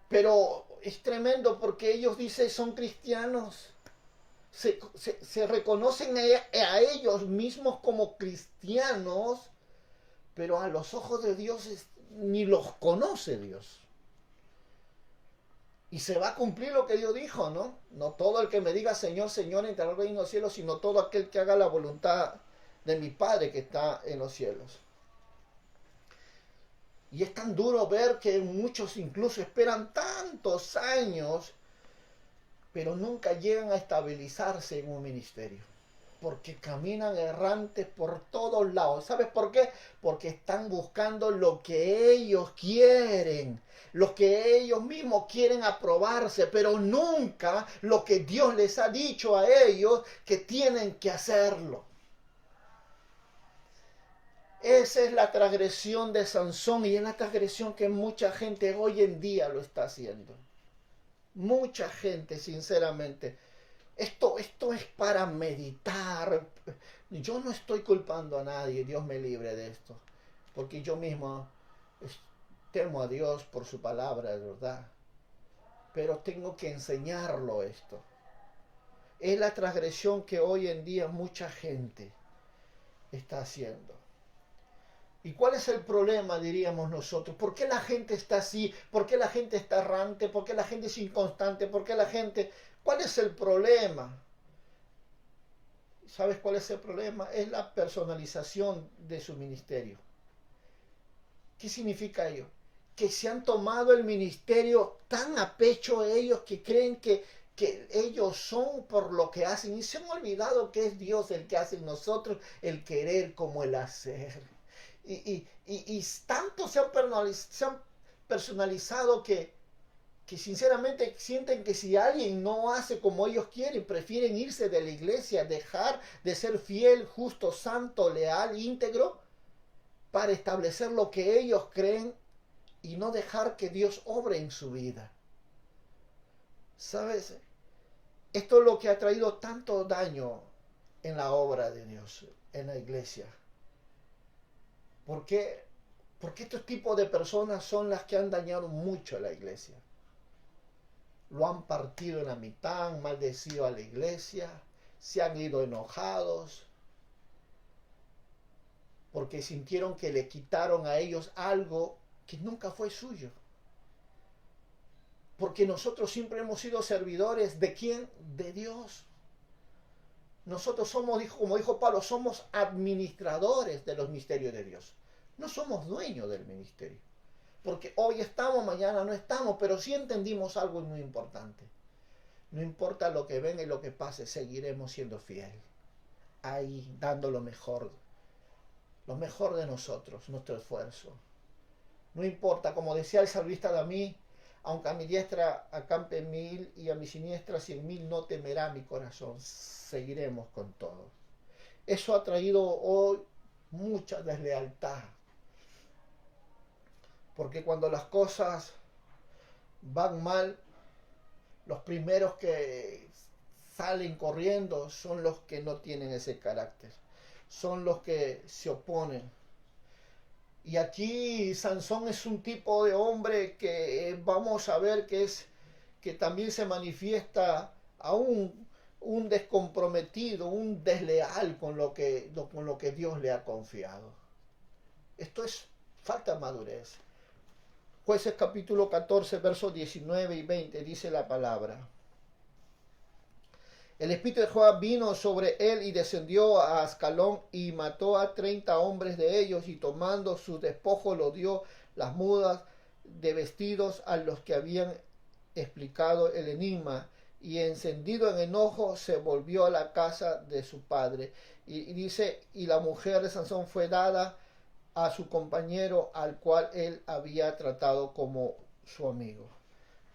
Speaker 1: Pero es tremendo porque ellos dicen son cristianos, se reconocen a ellos mismos como cristianos, pero a los ojos de Dios ni los conoce Dios. Y se va a cumplir lo que Dios dijo, ¿no? No todo el que me diga Señor, Señor entrará al reino de los cielos, sino todo aquel que haga la voluntad de mi Padre que está en los cielos. Y es tan duro ver que muchos incluso esperan tantos años, pero nunca llegan a estabilizarse en un ministerio. Porque caminan errantes por todos lados. ¿Sabes por qué? Porque están buscando lo que ellos quieren, lo que ellos mismos quieren aprobarse, pero nunca lo que Dios les ha dicho a ellos que tienen que hacerlo. Esa es la transgresión de Sansón y es la transgresión que mucha gente hoy en día lo está haciendo. Mucha gente, sinceramente. Esto es para meditar. Yo no estoy culpando a nadie, Dios me libre de esto. Porque yo mismo temo a Dios por su palabra, de verdad. Pero tengo que enseñarlo esto. Es la transgresión que hoy en día mucha gente está haciendo. ¿Y cuál es el problema, diríamos nosotros? ¿Por qué la gente está así? ¿Por qué la gente está errante? ¿Por qué la gente es inconstante? ¿Por qué la gente... ¿Cuál es el problema? ¿Sabes cuál es el problema? Es la personalización de su ministerio. ¿Qué significa ello? Que se han tomado el ministerio tan a pecho ellos que creen que ellos son por lo que hacen y se han olvidado que es Dios el que hace en nosotros el querer como el hacer. Y tanto se han personalizado que sinceramente sienten que si alguien no hace como ellos quieren, prefieren irse de la iglesia, dejar de ser fiel, justo, santo, leal, íntegro, para establecer lo que ellos creen y no dejar que Dios obre en su vida. ¿Sabes? Esto es lo que ha traído tanto daño en la obra de Dios, en la iglesia. ¿Por qué? Porque estos tipos de personas son las que han dañado mucho a la iglesia. Lo han partido en la mitad, han maldecido a la iglesia, se han ido enojados, porque sintieron que le quitaron a ellos algo que nunca fue suyo. Porque nosotros siempre hemos sido servidores de ¿quién? De Dios. Nosotros somos, como dijo Pablo, somos administradores de los misterios de Dios. No somos dueños del ministerio. Porque hoy estamos, mañana no estamos, pero sí entendimos algo muy importante. No importa lo que venga y lo que pase, seguiremos siendo fieles. Ahí dando lo mejor de nosotros, nuestro esfuerzo. No importa, como decía el salmista David, aunque a mi diestra acampe 1000 y a mi siniestra 100.000, no temerá mi corazón. Seguiremos con todo. Eso ha traído hoy mucha deslealtad. Porque cuando las cosas van mal, los primeros que salen corriendo son los que no tienen ese carácter. Son los que se oponen. Y aquí Sansón es un tipo de hombre que vamos a ver que también se manifiesta aún un descomprometido, un desleal con lo que Dios le ha confiado. Esto es falta de madurez. Jueces capítulo 14, versos 19 y 20 dice la palabra. El espíritu de Jehová vino sobre él y descendió a Ascalón y mató a 30 hombres de ellos, y tomando sus despojos lo dio las mudas de vestidos a los que habían explicado el enigma, y encendido en enojo se volvió a la casa de su padre. Y dice, y la mujer de Sansón fue dada a su compañero, al cual él había tratado como su amigo.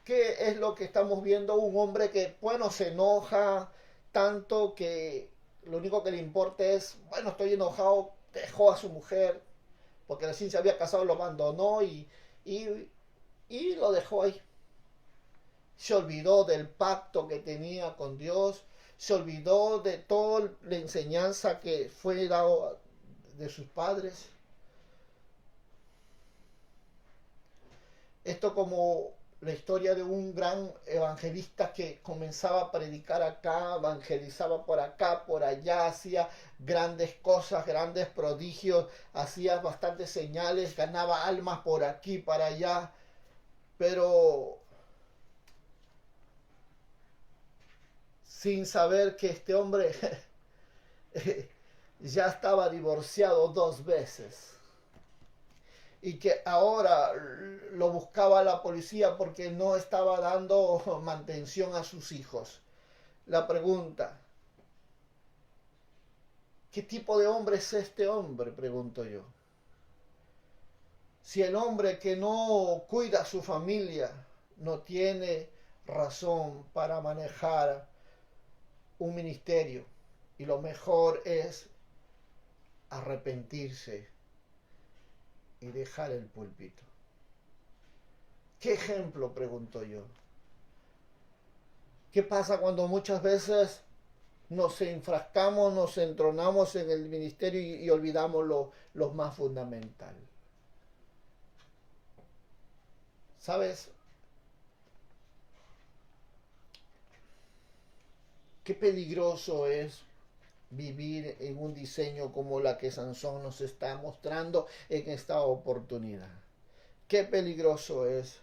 Speaker 1: ¿Qué es lo que estamos viendo? Un hombre que, bueno, se enoja tanto que lo único que le importa es, bueno, estoy enojado, dejó a su mujer, porque recién se había casado, lo abandonó y lo dejó ahí. Se olvidó del pacto que tenía con Dios, se olvidó de toda la enseñanza que fue dado de sus padres. Esto como la historia de un gran evangelista que comenzaba a predicar acá, evangelizaba por acá, por allá, hacía grandes cosas, grandes prodigios, hacía bastantes señales, ganaba almas por aquí, para allá, pero sin saber que este hombre ya estaba divorciado 2 veces. Y que ahora lo buscaba la policía porque no estaba dando mantención a sus hijos. La pregunta, ¿qué tipo de hombre es este hombre? Pregunto yo. Si el hombre que no cuida a su familia no tiene razón para manejar un ministerio, y lo mejor es arrepentirse y dejar el púlpito. ¿Qué ejemplo? Pregunto yo. ¿Qué pasa cuando muchas veces nos enfrascamos, nos entronamos en el ministerio y olvidamos lo más fundamental? ¿Sabes? Qué peligroso es vivir en un diseño como la que Sansón nos está mostrando en esta oportunidad. Qué peligroso es,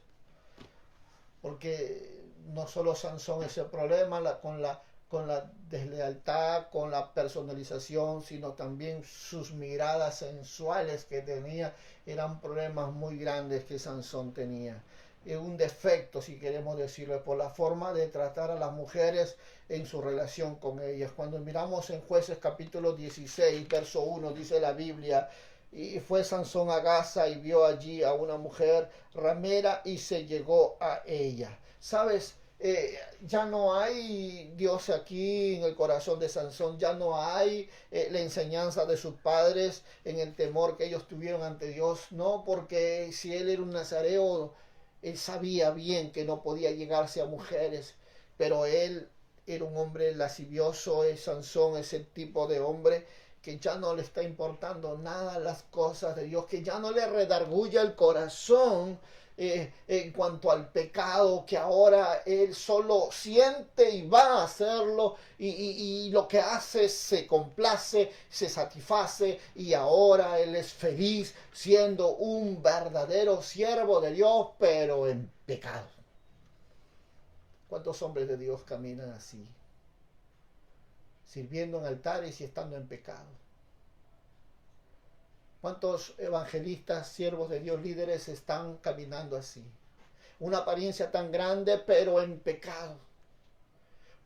Speaker 1: porque no solo Sansón es el problema con la deslealtad, con la personalización, sino también sus miradas sensuales que tenía, eran problemas muy grandes que Sansón tenía. Un defecto, si queremos decirlo, por la forma de tratar a las mujeres en su relación con ellas. Cuando miramos en Jueces capítulo 16, verso 1, dice la Biblia, y fue Sansón a Gaza y vio allí a una mujer ramera y se llegó a ella. ¿Sabes? Ya no hay Dios aquí en el corazón de Sansón, ya no hay la enseñanza de sus padres en el temor que ellos tuvieron ante Dios, no, porque si él era un nazareo, él sabía bien que no podía llegarse a mujeres, pero él era un hombre lascivioso. Sansón es el tipo de hombre que ya no le está importando nada las cosas de Dios, que ya no le redarguye el corazón en cuanto al pecado, que ahora él solo siente y va a hacerlo, y lo que hace se complace, se satisface, y ahora él es feliz siendo un verdadero siervo de Dios, pero en pecado. ¿Cuántos hombres de Dios caminan así? Sirviendo en altares y estando en pecado. ¿Cuántos evangelistas, siervos de Dios, líderes están caminando así? Una apariencia tan grande, pero en pecado.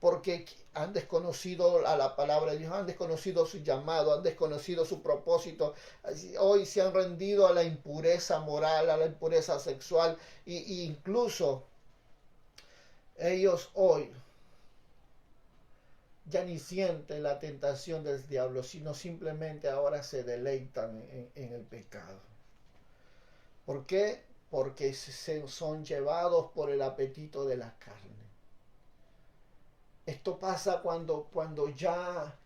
Speaker 1: Porque han desconocido a la palabra de Dios, han desconocido su llamado, han desconocido su propósito. Hoy se han rendido a la impureza moral, a la impureza sexual, e incluso ellos hoy ya ni sienten la tentación del diablo, sino simplemente ahora se deleitan en el pecado. ¿Por qué? Porque son llevados por el apetito de la carne. Esto pasa cuando ya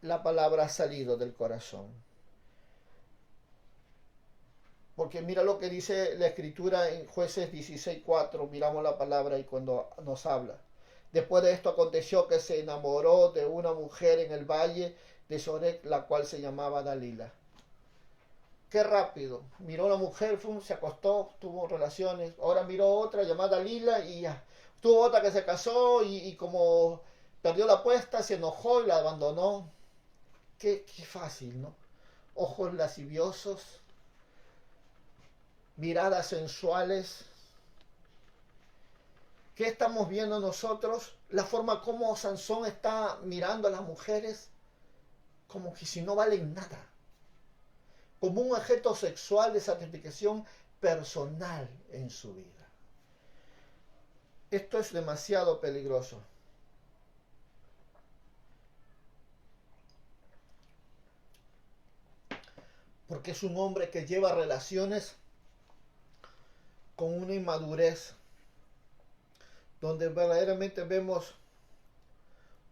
Speaker 1: la palabra ha salido del corazón. Porque mira lo que dice la Escritura en Jueces 16:4, miramos la palabra y cuando nos habla. Después de esto aconteció que se enamoró de una mujer en el valle de Sorek, la cual se llamaba Dalila. Qué rápido. Miró a una mujer, se acostó, tuvo relaciones. Ahora miró otra llamada Dalila y ya. Tuvo otra que se casó y como perdió la apuesta, se enojó y la abandonó. Qué fácil, ¿no? Ojos lasciviosos, miradas sensuales. ¿Qué estamos viendo nosotros? La forma como Sansón está mirando a las mujeres como que si no valen nada. Como un objeto sexual de satisfacción personal en su vida. Esto es demasiado peligroso. Porque es un hombre que lleva relaciones con una inmadurez, donde verdaderamente vemos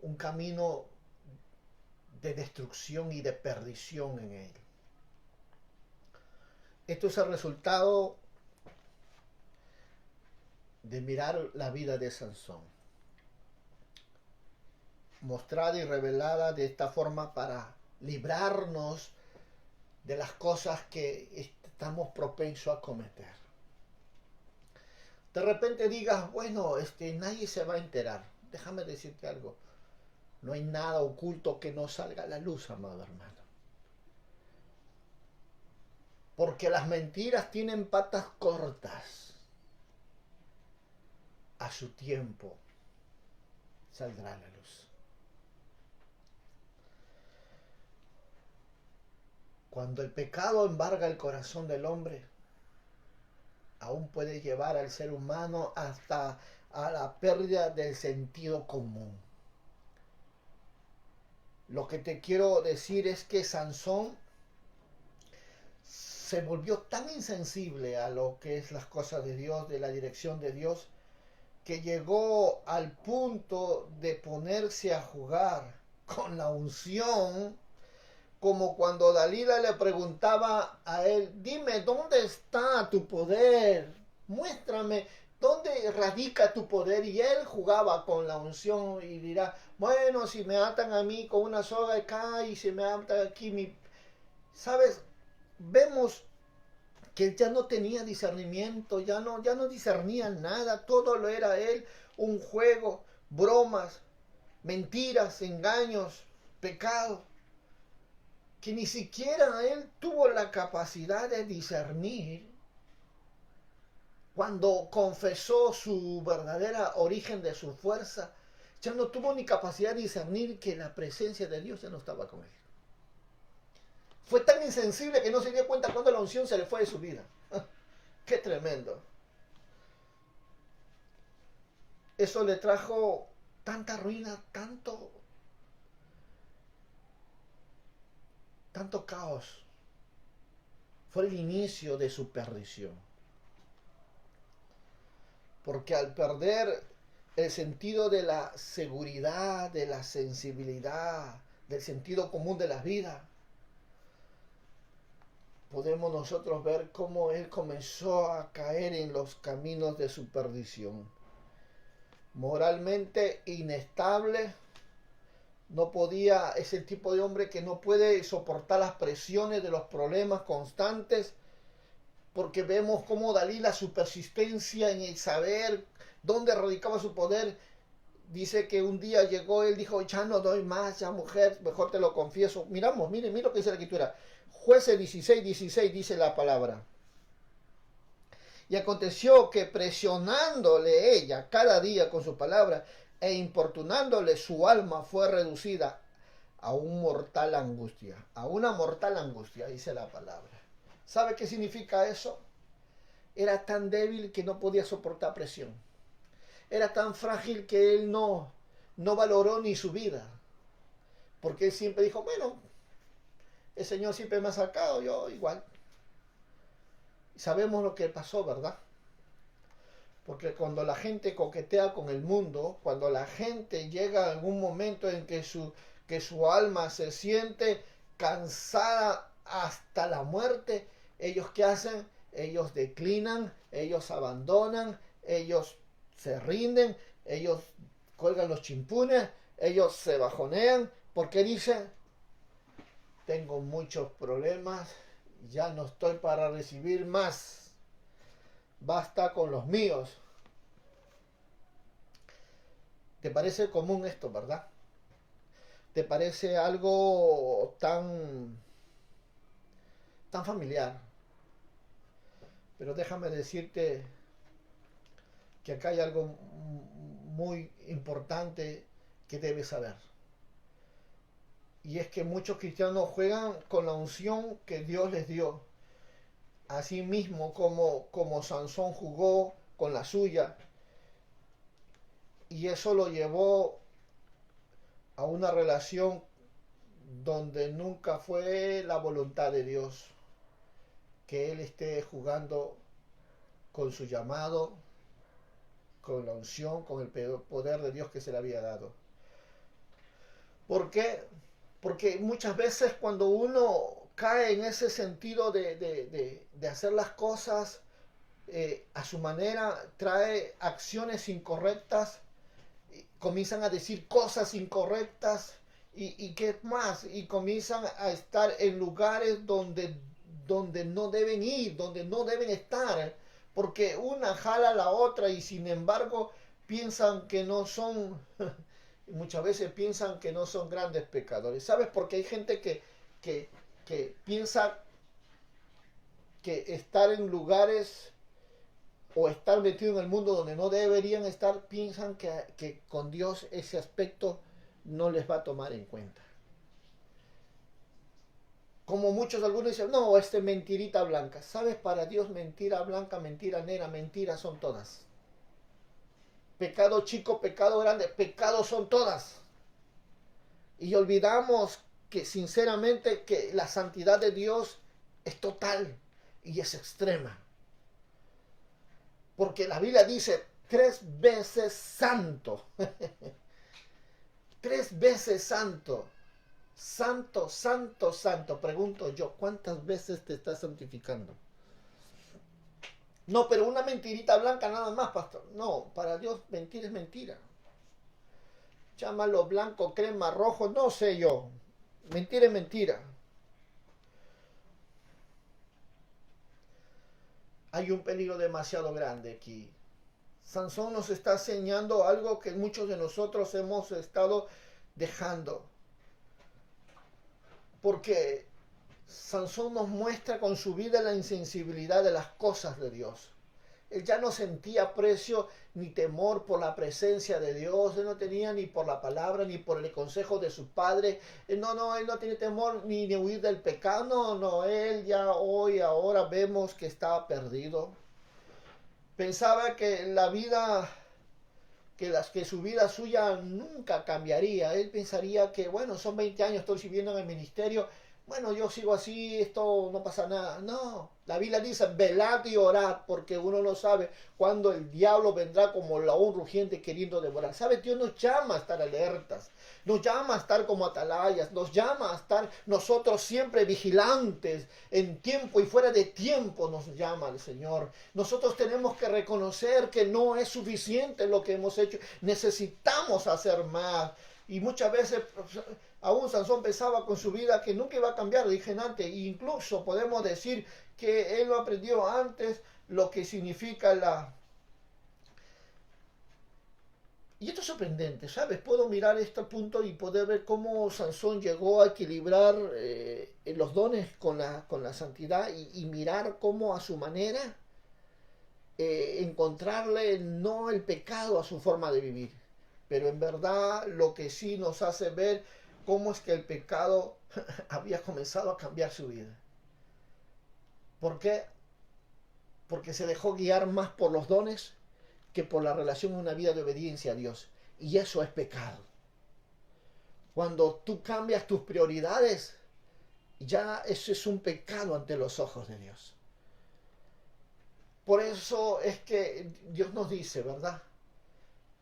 Speaker 1: un camino de destrucción y de perdición en él. Esto es el resultado de mirar la vida de Sansón, mostrada y revelada de esta forma para librarnos de las cosas que estamos propensos a cometer. De repente digas, bueno, nadie se va a enterar. Déjame decirte algo. No hay nada oculto que no salga a la luz, amado hermano. Porque las mentiras tienen patas cortas. A su tiempo saldrá a la luz. Cuando el pecado embarga el corazón del hombre, aún puede llevar al ser humano hasta a la pérdida del sentido común. Lo que te quiero decir es que Sansón se volvió tan insensible a lo que es las cosas de Dios, de la dirección de Dios, que llegó al punto de ponerse a jugar con la unción, como cuando Dalila le preguntaba a él, dime, ¿dónde está tu poder? Muéstrame, ¿dónde radica tu poder? Y él jugaba con la unción y dirá, bueno, si me atan a mí con una soga acá y si me atan aquí, ¿sabes? Vemos que ya no tenía discernimiento, ya no discernía nada, todo lo era él, un juego, bromas, mentiras, engaños, pecado, que ni siquiera él tuvo la capacidad de discernir cuando confesó su verdadera origen de su fuerza. Ya no tuvo ni capacidad de discernir que la presencia de Dios ya no estaba con él. Fue tan insensible que no se dio cuenta cuando la unción se le fue de su vida. ¡Qué tremendo! Eso le trajo tanta ruina, tanto caos. Fue el inicio de su perdición. Porque al perder el sentido de la seguridad, de la sensibilidad, del sentido común de la vida, podemos nosotros ver cómo él comenzó a caer en los caminos de su perdición. Moralmente inestable, no podía, es el tipo de hombre que no puede soportar las presiones de los problemas constantes, porque vemos cómo Dalila, su persistencia en el saber dónde radicaba su poder, dice que un día llegó, él dijo, ya no doy más, ya mujer, mejor te lo confieso. Miramos, miren lo que dice la escritura. Jueces 16 dice la palabra. Y aconteció que presionándole ella cada día con su palabra e importunándole, su alma fue reducida a un mortal angustia, a una mortal angustia, dice la palabra. ¿Sabe qué significa eso? Era tan débil que no podía soportar presión. Era tan frágil que él no valoró ni su vida. Porque él siempre dijo, bueno, el Señor siempre me ha sacado, yo igual. Sabemos lo que pasó, ¿verdad? Porque cuando la gente coquetea con el mundo, cuando la gente llega a algún momento en que su alma se siente cansada hasta la muerte, ¿ellos qué hacen? Ellos declinan, ellos abandonan, ellos se rinden, ellos cuelgan los chimpunes, ellos se bajonean, porque dicen, tengo muchos problemas, ya no estoy para recibir más, basta con los míos. ¿Te parece común esto, verdad? ¿Te parece algo tan familiar? Pero déjame decirte que acá hay algo muy importante que debes saber. Y es que muchos cristianos juegan con la unción que Dios les dio. Así mismo como Sansón jugó con la suya. Y eso lo llevó a una relación donde nunca fue la voluntad de Dios que él esté jugando con su llamado, con la unción, con el poder de Dios que se le había dado. ¿Por qué? Porque muchas veces cuando uno cae en ese sentido de hacer las cosas a su manera, trae acciones incorrectas, comienzan a decir cosas incorrectas y qué más, y comienzan a estar en lugares donde no deben ir, donde no deben estar, porque una jala a la otra y sin embargo piensan que no son, muchas veces piensan que no son grandes pecadores. ¿Sabes? Porque hay gente que piensa que estar en lugares o estar metido en el mundo donde no deberían estar, piensan que con Dios ese aspecto no les va a tomar en cuenta. Como algunos dicen, no, mentirita blanca. ¿Sabes? Para Dios mentira blanca, mentira negra, mentiras son todas. Pecado chico, pecado grande, pecados son todas. Y olvidamos que sinceramente que la santidad de Dios es total y es extrema. Porque la Biblia dice 3 veces santo. 3 veces santo. Santo, santo, santo. Pregunto yo, ¿cuántas veces te estás santificando? No, pero una mentirita blanca nada más, pastor. No, para Dios mentir es mentira. Llámalo blanco, crema, rojo, no sé yo. Mentira es mentira. Hay un peligro demasiado grande aquí. Sansón nos está enseñando algo que muchos de nosotros hemos estado dejando. Porque Sansón nos muestra con su vida la insensibilidad de las cosas de Dios. Él ya no sentía aprecio ni temor por la presencia de Dios. Él no tenía ni por la palabra ni por el consejo de su padre. Él no tiene temor ni de huir del pecado. Él ya ahora vemos que estaba perdido. Pensaba que la vida, que su vida suya nunca cambiaría. Él pensaría que, bueno, son 20 años, estoy sirviendo en el ministerio. bueno, yo sigo así, esto no pasa nada. No, la Biblia dice, velad y orad, porque uno no sabe cuándo el diablo vendrá como león rugiente queriendo devorar. ¿Sabe? Dios nos llama a estar alertas, nos llama a estar como atalayas, nos llama a estar nosotros siempre vigilantes, en tiempo y fuera de tiempo nos llama el Señor. Nosotros tenemos que reconocer que no es suficiente lo que hemos hecho, necesitamos hacer más. Y muchas veces aún Sansón pensaba con su vida que nunca iba a cambiar, dije antes, e incluso podemos decir que él lo aprendió antes, lo que significa la... Y esto es sorprendente, ¿sabes? Puedo mirar este punto y poder ver cómo Sansón llegó a equilibrar los dones con la santidad y mirar cómo a su manera encontrarle no el pecado a su forma de vivir, pero en verdad lo que sí nos hace ver cómo es que el pecado había comenzado a cambiar su vida. ¿Por qué? Porque se dejó guiar más por los dones que por la relación de una vida de obediencia a Dios. Y eso es pecado. Cuando tú cambias tus prioridades, ya eso es un pecado ante los ojos de Dios. Por eso es que Dios nos dice, ¿verdad?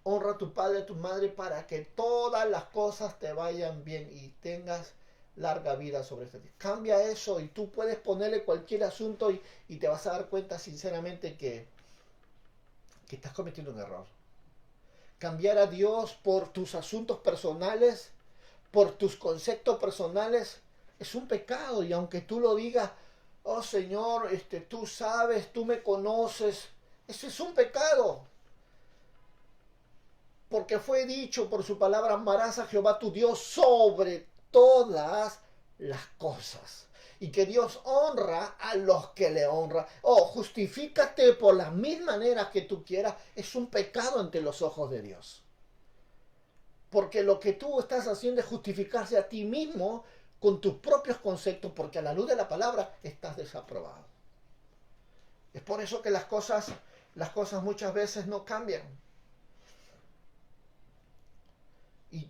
Speaker 1: Honra a tu padre y a tu madre para que todas las cosas te vayan bien y tengas larga vida sobre este. Cambia eso y tú puedes ponerle cualquier asunto y te vas a dar cuenta sinceramente que estás cometiendo un error. Cambiar a Dios por tus asuntos personales, por tus conceptos personales, es un pecado. Y aunque tú lo digas, oh Señor, tú sabes, tú me conoces, eso es un pecado. Porque fue dicho por su palabra, amarás a Jehová tu Dios sobre todas las cosas. Y que Dios honra a los que le honran. Oh, justifícate por las mismas maneras que tú quieras. Es un pecado ante los ojos de Dios. Porque lo que tú estás haciendo es justificarse a ti mismo con tus propios conceptos, porque a la luz de la palabra estás desaprobado. Es por eso que las cosas muchas veces no cambian.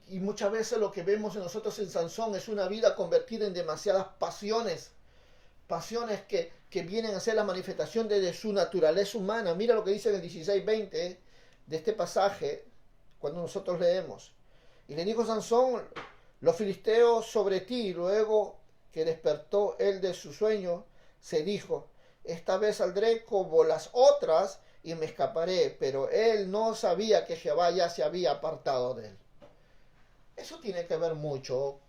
Speaker 1: Y muchas veces lo que vemos en nosotros en Sansón es una vida convertida en demasiadas pasiones. Pasiones que vienen a ser la manifestación de su naturaleza humana. Mira lo que dice en el 16:20 de este pasaje, cuando nosotros leemos. Y le dijo Sansón, los filisteos sobre ti. Y luego que despertó él de su sueño, se dijo, esta vez saldré como las otras y me escaparé. Pero él no sabía que Jehová ya se había apartado de él. Eso tiene que ver mucho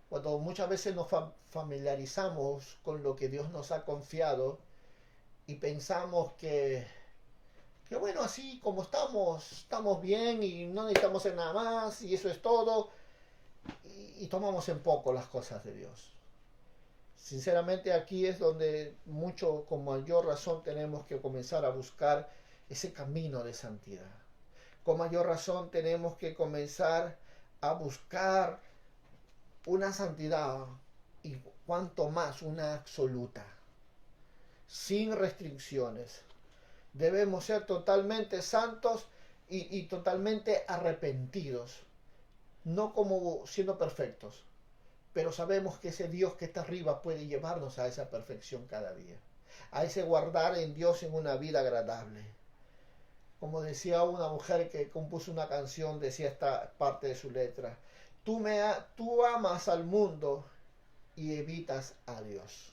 Speaker 1: cuando muchas veces nos familiarizamos con lo que Dios nos ha confiado y pensamos que bueno, así como estamos bien y no necesitamos hacer nada más y eso es todo y tomamos en poco las cosas de Dios. Sinceramente aquí es donde mucho con mayor razón tenemos que comenzar a buscar ese camino de santidad. Con mayor razón tenemos que comenzar a buscar una santidad y cuanto más una absoluta, sin restricciones. Debemos ser totalmente santos y totalmente arrepentidos, no como siendo perfectos, pero sabemos que ese Dios que está arriba puede llevarnos a esa perfección cada día, a ese guardar en Dios en una vida agradable. Como decía una mujer que compuso una canción, decía esta parte de su letra, tú amas al mundo y evitas a Dios.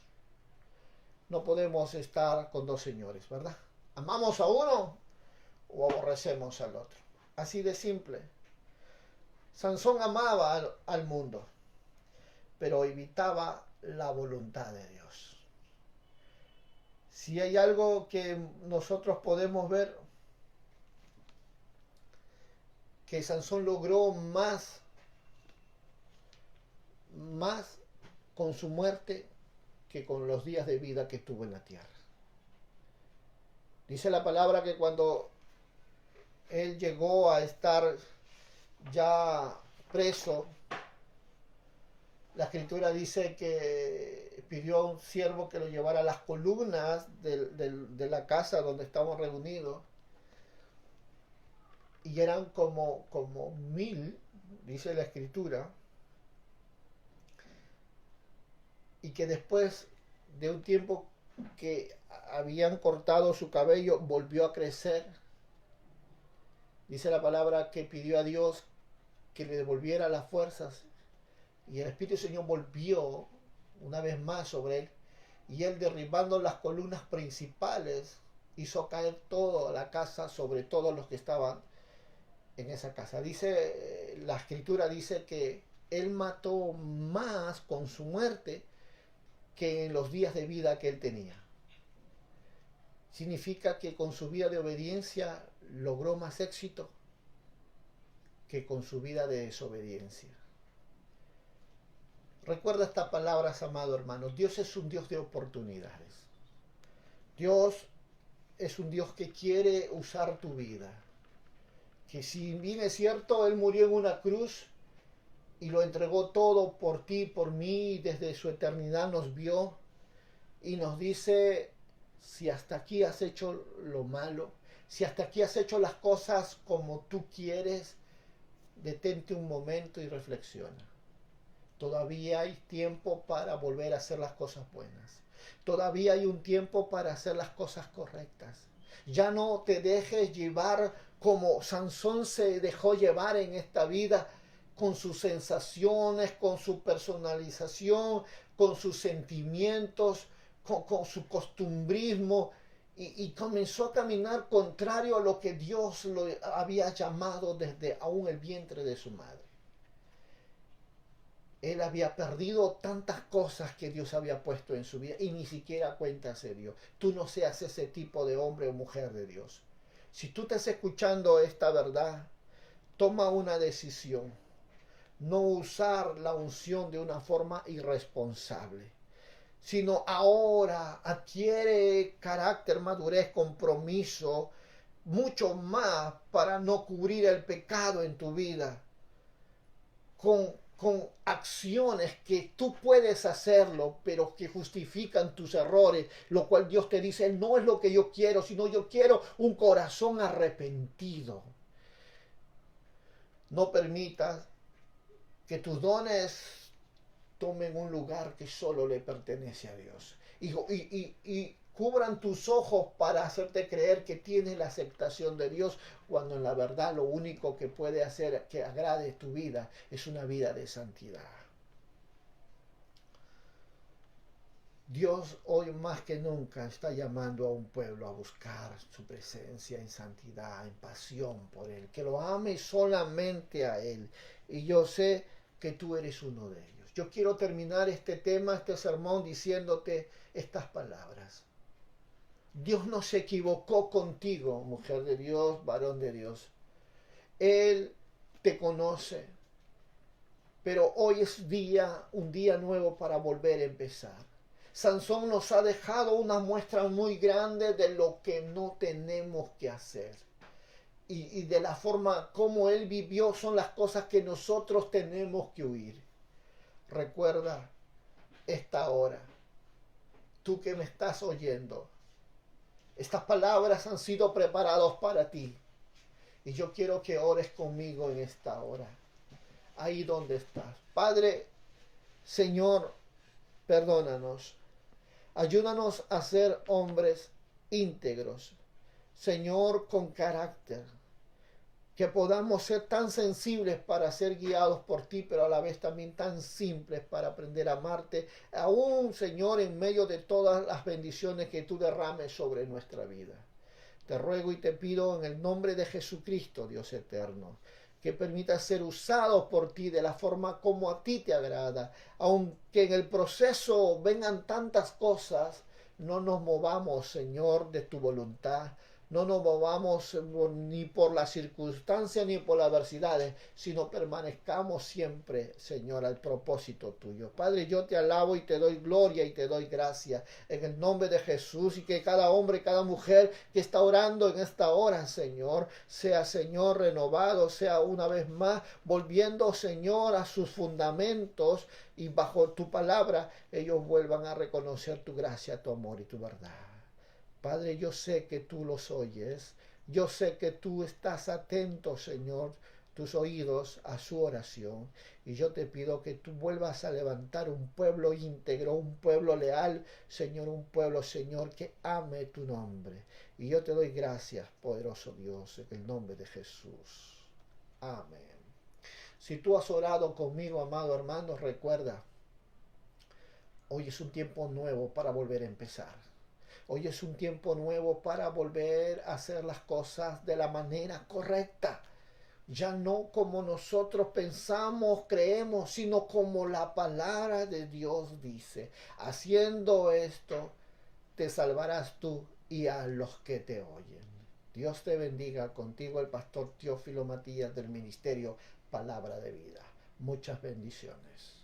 Speaker 1: No podemos estar con dos señores, ¿verdad? ¿Amamos a uno o aborrecemos al otro? Así de simple. Sansón amaba al mundo, pero evitaba la voluntad de Dios. Si hay algo que nosotros podemos ver, que Sansón logró más con su muerte que con los días de vida que tuvo en la tierra. Dice la palabra que cuando él llegó a estar ya preso, la escritura dice que pidió a un siervo que lo llevara a las columnas de la casa donde estábamos reunidos, y eran como 1000, dice la escritura, y que después de un tiempo que habían cortado su cabello, volvió a crecer. Dice la palabra que pidió a Dios que le devolviera las fuerzas y el Espíritu del Señor volvió una vez más sobre él y él, derribando las columnas principales, hizo caer toda la casa sobre todos los que estaban en esa casa. Dice, la escritura dice que él mató más con su muerte que en los días de vida que él tenía. Significa que con su vida de obediencia logró más éxito que con su vida de desobediencia. Recuerda estas palabras, amado hermano. Dios es un Dios de oportunidades. Dios es un Dios que quiere usar tu vida. Que si bien es cierto, Él murió en una cruz y lo entregó todo por ti, por mí, y desde su eternidad nos vio y nos dice, si hasta aquí has hecho lo malo, si hasta aquí has hecho las cosas como tú quieres, detente un momento y reflexiona. Todavía hay tiempo para volver a hacer las cosas buenas. Todavía hay un tiempo para hacer las cosas correctas. Ya no te dejes llevar como Sansón se dejó llevar en esta vida, con sus sensaciones, con su personalización, con sus sentimientos, con su costumbrismo, y comenzó a caminar contrario a lo que Dios lo había llamado desde aún el vientre de su madre. Él había perdido tantas cosas que Dios había puesto en su vida y ni siquiera cuenta se dio. Tú no seas ese tipo de hombre o mujer de Dios. Si tú estás escuchando esta verdad, toma una decisión. No usar la unción de una forma irresponsable, sino ahora adquiere carácter, madurez, compromiso, mucho más para no cubrir el pecado en tu vida. Con acciones que tú puedes hacerlo, pero que justifican tus errores, lo cual Dios te dice, no es lo que yo quiero, sino yo quiero un corazón arrepentido. No permitas que tus dones tomen un lugar que solo le pertenece a Dios. Y cubran tus ojos para hacerte creer que tienes la aceptación de Dios, cuando en la verdad lo único que puede hacer que agrade tu vida es una vida de santidad. Dios hoy más que nunca está llamando a un pueblo a buscar su presencia en santidad, en pasión por Él, que lo ame solamente a Él. Y yo sé que tú eres uno de ellos. Yo quiero terminar este tema, este sermón, diciéndote estas palabras. Dios no se equivocó contigo, mujer de Dios, varón de Dios. Él te conoce, pero hoy es un día nuevo para volver a empezar. Sansón nos ha dejado una muestra muy grande de lo que no tenemos que hacer. Y de la forma como él vivió son las cosas que nosotros tenemos que huir. Recuerda esta hora, tú que me estás oyendo, estas palabras han sido preparadas para ti. Y yo quiero que ores conmigo en esta hora, ahí donde estás. Padre, Señor, perdónanos. Ayúdanos a ser hombres íntegros, Señor, con carácter. Que podamos ser tan sensibles para ser guiados por ti, pero a la vez también tan simples para aprender a amarte, aún, Señor, en medio de todas las bendiciones que tú derrames sobre nuestra vida. Te ruego y te pido en el nombre de Jesucristo, Dios eterno, que permitas ser usados por ti de la forma como a ti te agrada. Aunque en el proceso vengan tantas cosas, no nos movamos, Señor, de tu voluntad. No nos movamos ni por las circunstancias ni por las adversidades, sino permanezcamos siempre, Señor, al propósito tuyo. Padre, yo te alabo y te doy gloria y te doy gracia en el nombre de Jesús, y que cada hombre y cada mujer que está orando en esta hora, Señor, sea, Señor, renovado, sea una vez más volviendo, Señor, a sus fundamentos, y bajo tu palabra ellos vuelvan a reconocer tu gracia, tu amor y tu verdad. Padre, yo sé que tú los oyes, yo sé que tú estás atento, Señor, tus oídos a su oración, y yo te pido que tú vuelvas a levantar un pueblo íntegro, un pueblo leal, Señor, un pueblo, Señor, que ame tu nombre. Y yo te doy gracias, poderoso Dios, en el nombre de Jesús. Amén. Si tú has orado conmigo, amado hermano, recuerda, hoy es un tiempo nuevo para volver a empezar. Hoy es un tiempo nuevo para volver a hacer las cosas de la manera correcta. Ya no como nosotros pensamos, creemos, sino como la palabra de Dios dice. Haciendo esto, te salvarás tú y a los que te oyen. Dios te bendiga. Contigo el pastor Teófilo Matías del ministerio Palabra de Vida. Muchas bendiciones.